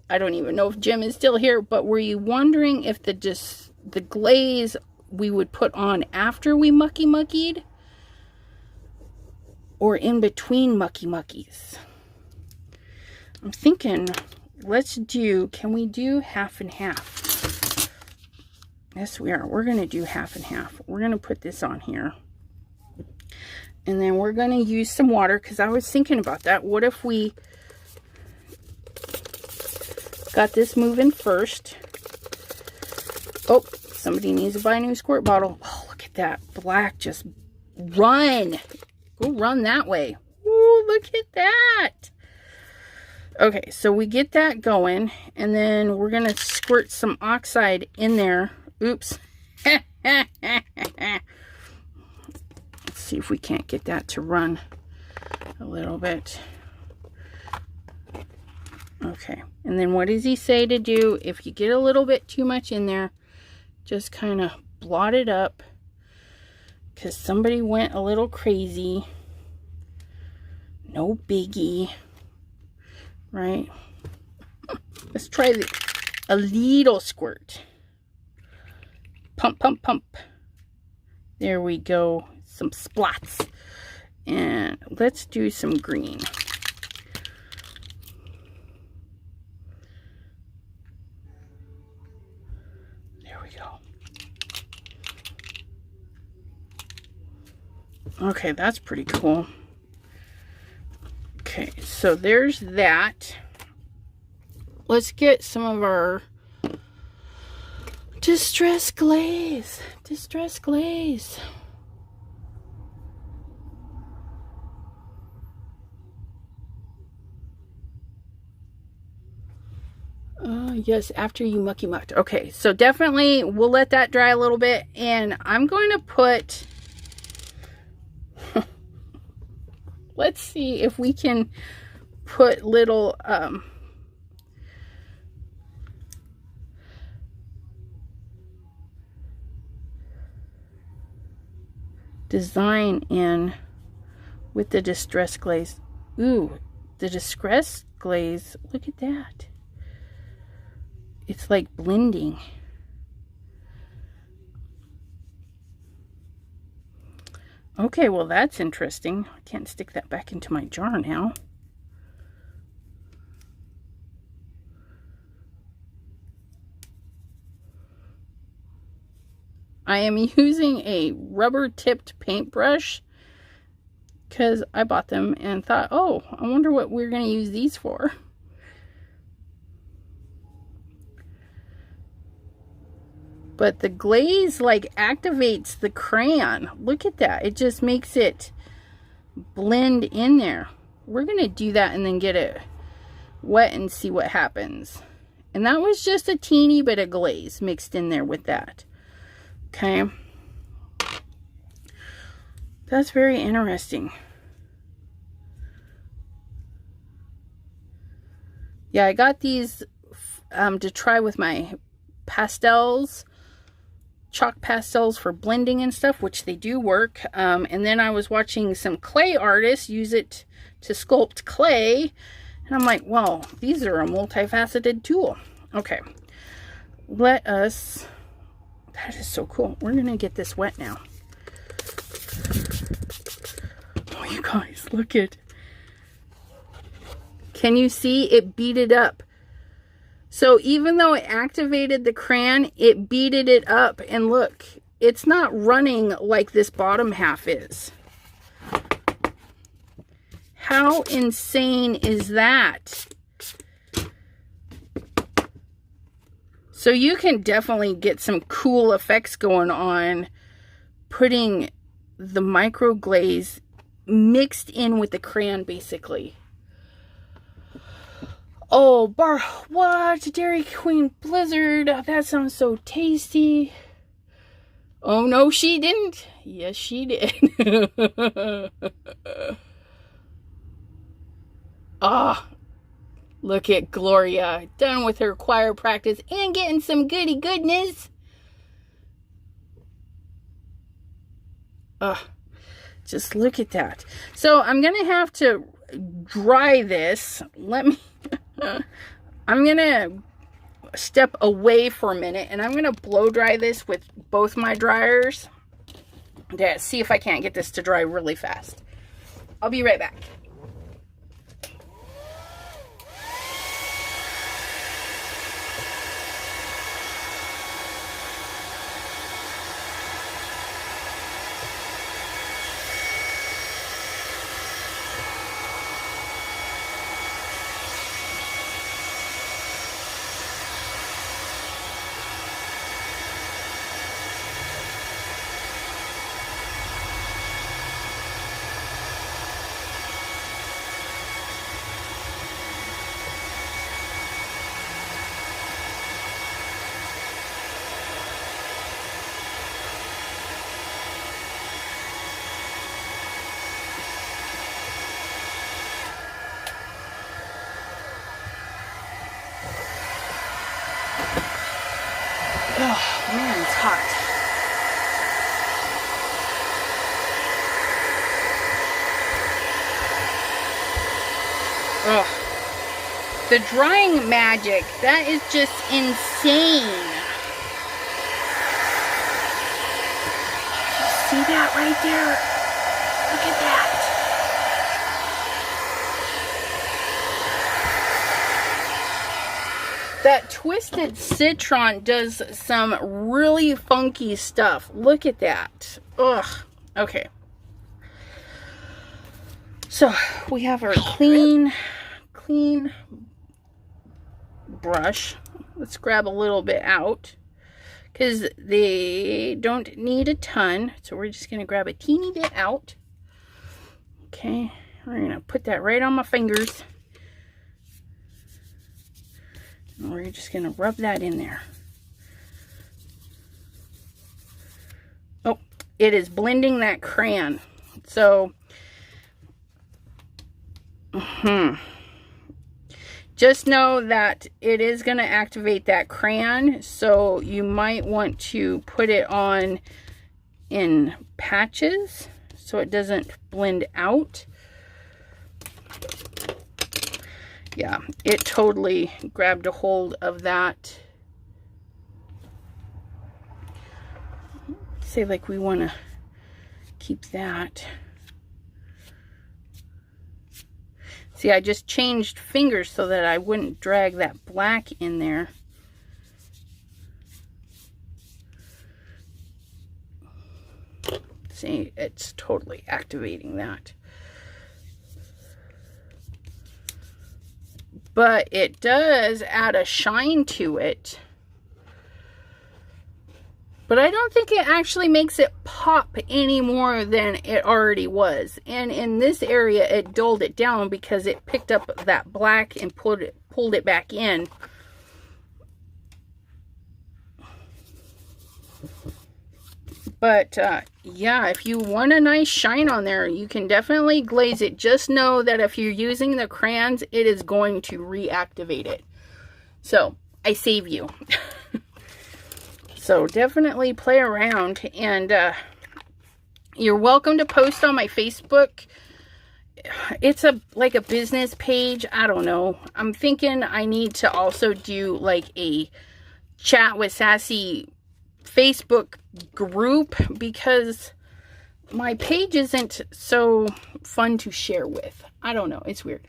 I don't even know if Jim is still here, but were you wondering if the glaze we would put on after we muckied? Or in between muckies? I'm thinking, can we do half and half? Yes, we are. We're going to do half and half. We're going to put this on here. And then we're going to use some water, because I was thinking about that. What if we got this moving first? Oh, somebody needs to buy a new squirt bottle. Oh, look at that. Black, just run. Go run that way. Ooh, look at that. Okay, so we get that going, and then we're going to squirt some oxide in there. Oops. Let's see if we can't get that to run a little bit. Okay, and then what does he say to do? If you get a little bit too much in there, just kind of blot it up, because somebody went a little crazy. No biggie, right? Let's try a little squirt. Pump, pump, pump. There we go. Some splats. And let's do some green. There we go. Okay, that's pretty cool. Okay, so there's that. Let's get some of our distress glaze. Distress glaze. Yes, after you mucked. Okay, so definitely we'll let that dry a little bit, and I'm going to put let's see if we can put little design in with the distress glaze. Ooh, the distress glaze, look at that. It's like blending. Okay, well that's interesting. I can't stick that back into my jar now. I am using a rubber tipped paintbrush because I bought them and thought, oh, I wonder what we're going to use these for. But the glaze like activates the crayon. Look at that. It just makes it blend in there. We're going to do that and then get it wet and see what happens. And that was just a teeny bit of glaze mixed in there with that. Okay. That's very interesting. Yeah, I got these to try with my pastels. Chalk pastels for blending and stuff, which they do work. And then I was watching some clay artists use it to sculpt clay. And I'm like, well, these are a multifaceted tool. Okay. Let us... That is so cool. We're going to get this wet now. Oh, you guys, look at... Can you see? It beaded up. So even though it activated the crayon, it beaded it up. And look, it's not running like this bottom half is. How insane is that? So you can definitely get some cool effects going on putting the micro glaze mixed in with the crayon, basically. Oh, what? Dairy Queen Blizzard. That sounds so tasty. Oh, no, she didn't. Yes, she did. Ah. Look at Gloria, done with her choir practice and getting some goody goodness. Just look at that. So I'm going to have to dry this. I'm going to step away for a minute and I'm going to blow dry this with both my dryers to see if I can't get this to dry really fast. I'll be right back. Oh, man, it's hot. Oh, the drying magic, that is just insane. See that right there? Look at that. That Twisted Citron does some really funky stuff. Look at that. Ugh. Okay. So we have our clean brush. Let's grab a little bit out because they don't need a ton. So we're just going to grab a teeny bit out. Okay. We're going to put that right on my fingers. And we're just going to rub that in there. Oh, it is blending that crayon. So, just know that it is going to activate that crayon. So you might want to put it on in patches so it doesn't blend out. Yeah, it totally grabbed a hold of that. Say like we want to keep that. See, I just changed fingers so that I wouldn't drag that black in there. See, it's totally activating that. But it does add a shine to it. But I don't think it actually makes it pop any more than it already was. And in this area, it dulled it down because it picked up that black and pulled it back in. But yeah, if you want a nice shine on there, you can definitely glaze it. Just know that if you're using the crayons, it is going to reactivate it. So I save you. So definitely play around, and you're welcome to post on my Facebook. It's like a business page. I don't know. I'm thinking I need to also do like a Chat with Sassy Facebook group because my page isn't so fun to share with. I don't know. It's weird.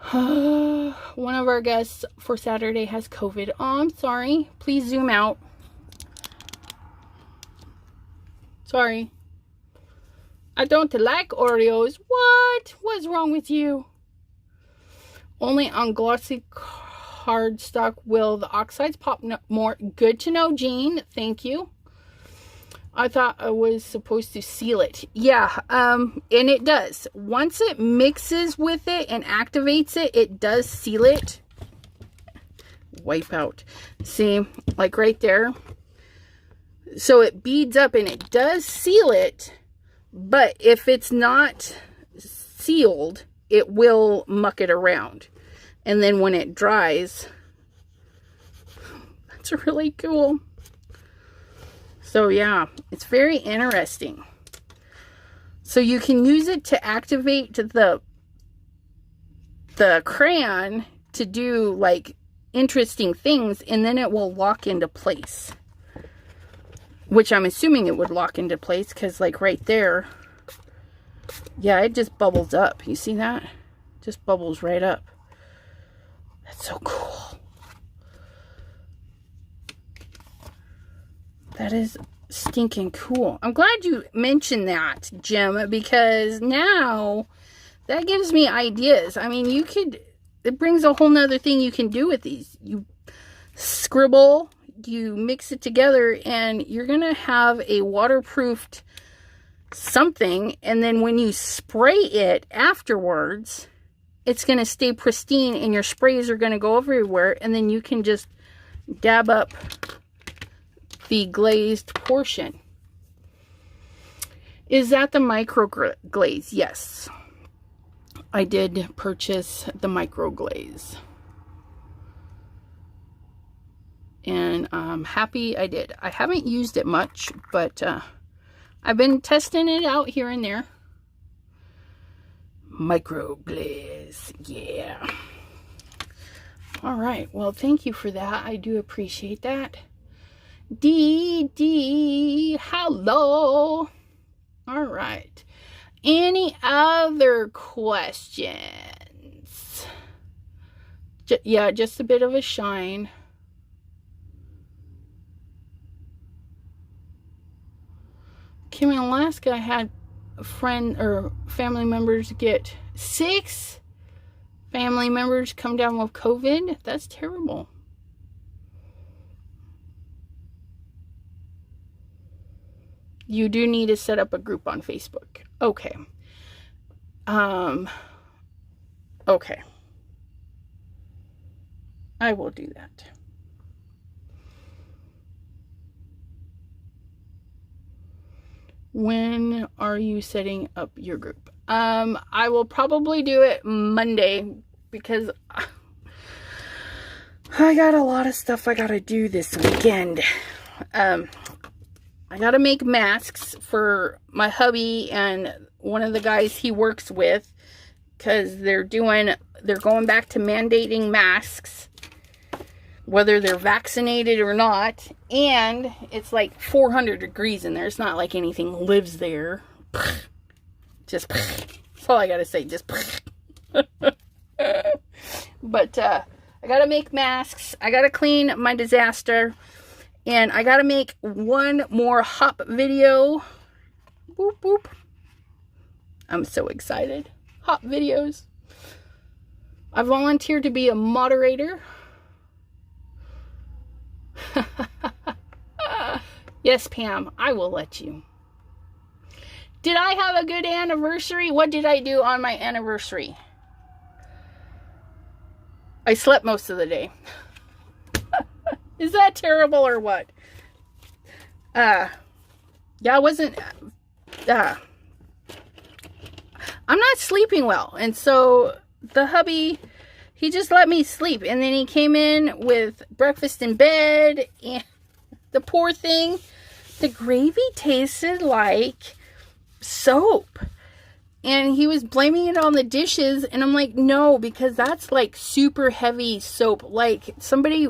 One of our guests for Saturday has COVID. Oh, I'm sorry. Please zoom out. Sorry. I don't like Oreos. What? What's wrong with you? Only on glossy cardstock will the oxides pop more. Good to know, Jean. Thank you. I thought I was supposed to seal it. Yeah, and it does. Once it mixes with it and activates it, it does seal it. Wipe out. See, like right there. So it beads up and it does seal it. But if it's not sealed, it will muck it around. And then when it dries, that's really cool. So yeah, it's very interesting. So you can use it to activate the crayon to do like interesting things, and then it will lock into place. Which I'm assuming it would lock into place because like right there, yeah, it just bubbles up. You see that? Just bubbles right up. That's so cool. That is stinking cool. I'm glad you mentioned that, Jim, because now that gives me ideas. I mean, it brings a whole nother thing you can do with these. You scribble, you mix it together, and you're going to have a waterproofed something. And then when you spray it afterwards, it's going to stay pristine and your sprays are going to go everywhere. And then you can just dab up the glazed portion. Is that the micro glaze? Yes. I did purchase the micro glaze. And I'm happy I did. I haven't used it much, but I've been testing it out here and there. Micro glaze. Yeah. All right. Well, thank you for that. I do appreciate that. Dee, hello. All right. Any other questions? Yeah, just a bit of a shine. Came in Alaska, I had a friend or family members get 6 family members come down with COVID. That's terrible. You do need to set up a group on Facebook. Okay. Okay. I will do that. When are you setting up your group? I will probably do it Monday because I got a lot of stuff I gotta do this weekend. I gotta make masks for my hubby and one of the guys he works with, because they're going back to mandating masks whether they're vaccinated or not. And it's like 400 degrees in there. It's not like anything lives there. Just that's all I gotta say. Just but I gotta make masks. I gotta clean my disaster. And I gotta make one more hop video. Boop, boop. I'm so excited. Hop videos. I volunteered to be a moderator. Yes, Pam, I will let you. Did I have a good anniversary? What did I do on my anniversary? I slept most of the day. Is that terrible or what? Yeah, I wasn't, I'm not sleeping well. And so the hubby, he just let me sleep. And then he came in with breakfast in bed. And the poor thing, the gravy tasted like soap. And he was blaming it on the dishes. And I'm like, no, because that's like super heavy soap. Like somebody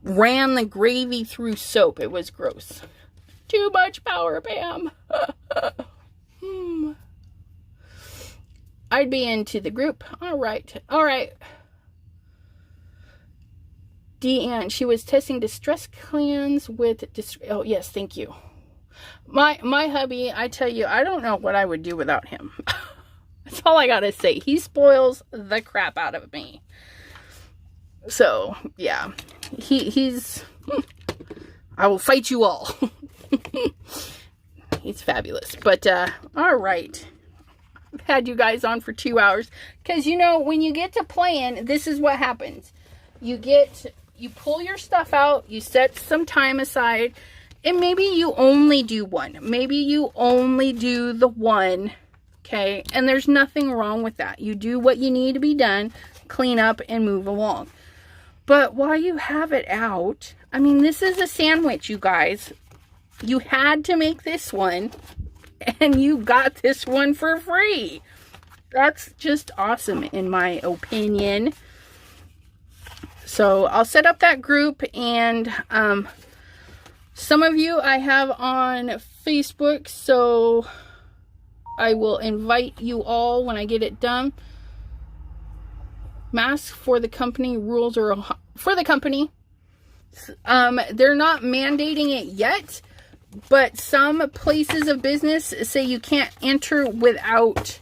ran the gravy through soap. It was gross. Too much power, Pam. I I'd be into the group. All right. Deanne, she was testing distress clans with oh yes, thank you. My hubby, I tell you, I don't know what I would do without him. That's all I gotta say. He spoils the crap out of me. So yeah, he's I will fight you all. He's fabulous. But all right, I've had you guys on for 2 hours because you know when you get to playing, this is what happens. You pull your stuff out, you set some time aside, and maybe you only do one. Maybe you only do the one, okay? And there's nothing wrong with that. You do what you need to be done, clean up, and move along. But while you have it out, I mean, this is a sandwich, you guys. You had to make this one, and you got this one for free. That's just awesome, in my opinion. So I'll set up that group, and some of you I have on Facebook, so I will invite you all when I get it done. Masks for the company, rules are for the company. They're not mandating it yet, but some places of business say you can't enter without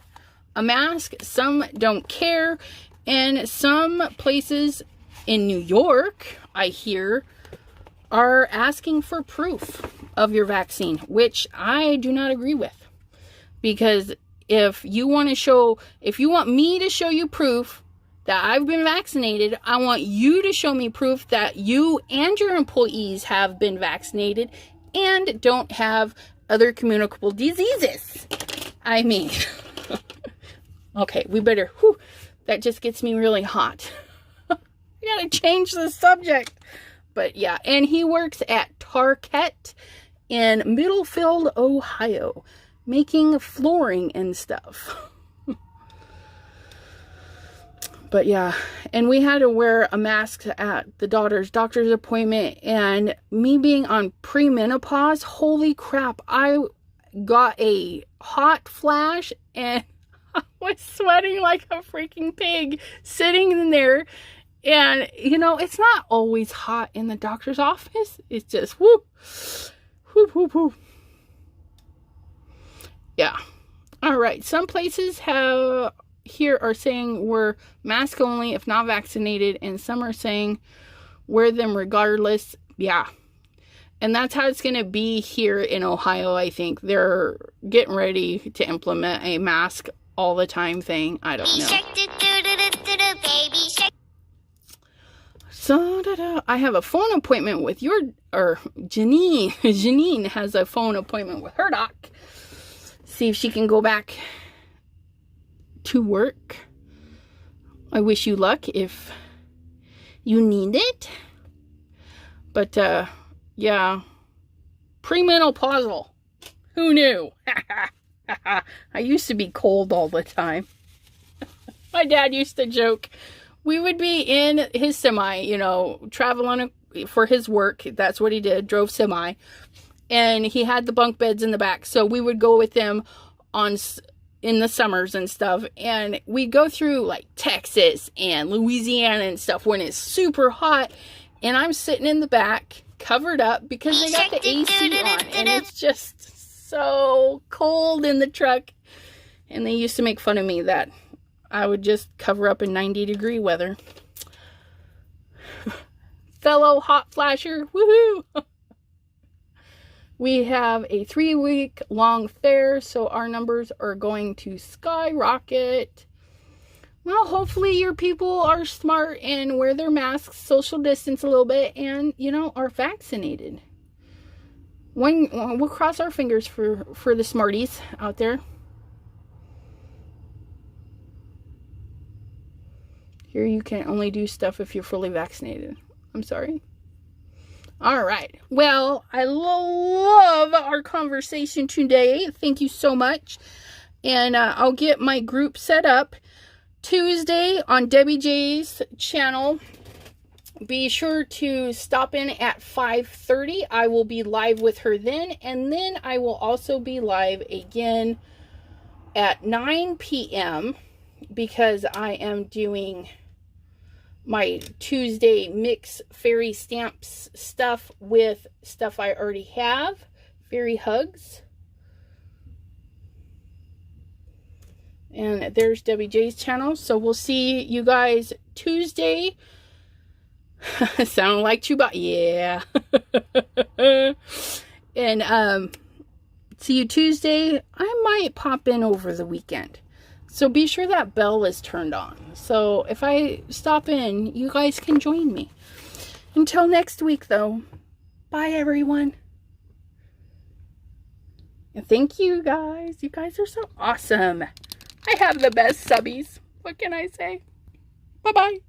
a mask. Some don't care, and some places in New York, I hear, are asking for proof of your vaccine, which I do not agree with. Because if you want me to show you proof that I've been vaccinated, I want you to show me proof that you and your employees have been vaccinated and don't have other communicable diseases. I mean, okay, we better, that just gets me really hot. I gotta change the subject. But yeah, and he works at Target in Middlefield, Ohio, making flooring and stuff. But yeah, and we had to wear a mask at the daughter's doctor's appointment, and me being on premenopause, holy crap, I got a hot flash and I was sweating like a freaking pig sitting in there. And, you know, it's not always hot in the doctor's office. It's just, whoop, whoop, whoop, whoop. Yeah. All right. Some places here are saying we're mask only if not vaccinated. And some are saying wear them regardless. Yeah. And that's how it's going to be here in Ohio, I think. They're getting ready to implement a mask all the time thing. I don't know. So, I have a phone appointment with Janine. Janine has a phone appointment with her doc. See if she can go back to work. I wish you luck if you need it. But, yeah. Premenopausal. Who knew? I used to be cold all the time. My dad used to joke. We would be in his semi, you know, traveling for his work. That's what he did, drove semi. And he had the bunk beds in the back. So we would go with them in the summers and stuff. And we go through like Texas and Louisiana and stuff when it's super hot. And I'm sitting in the back, covered up because they got the AC on. And it's just so cold in the truck. And they used to make fun of me that I would just cover up in 90-degree weather. Fellow hot flasher, woohoo! We have a 3-week-long fair, so our numbers are going to skyrocket. Well, hopefully your people are smart and wear their masks, social distance a little bit, and, you know, are vaccinated. We'll cross our fingers for the smarties out there. Here you can only do stuff if you're fully vaccinated. I'm sorry. All right. Well, I love our conversation today. Thank you so much. And I'll get my group set up Tuesday on Debbie J's channel. Be sure to stop in at 5:30. I will be live with her then. And then I will also be live again at 9 p.m. because I am doing my Tuesday mix fairy stamps stuff with stuff I already have. Fairy hugs. And there's WJ's channel. So we'll see you guys Tuesday. Sound like Chewbacca. Yeah. And see you Tuesday. I might pop in over the weekend. So be sure that bell is turned on. So if I stop in, you guys can join me. Until next week, though. Bye, everyone. And thank you, guys. You guys are so awesome. I have the best subbies. What can I say? Bye-bye.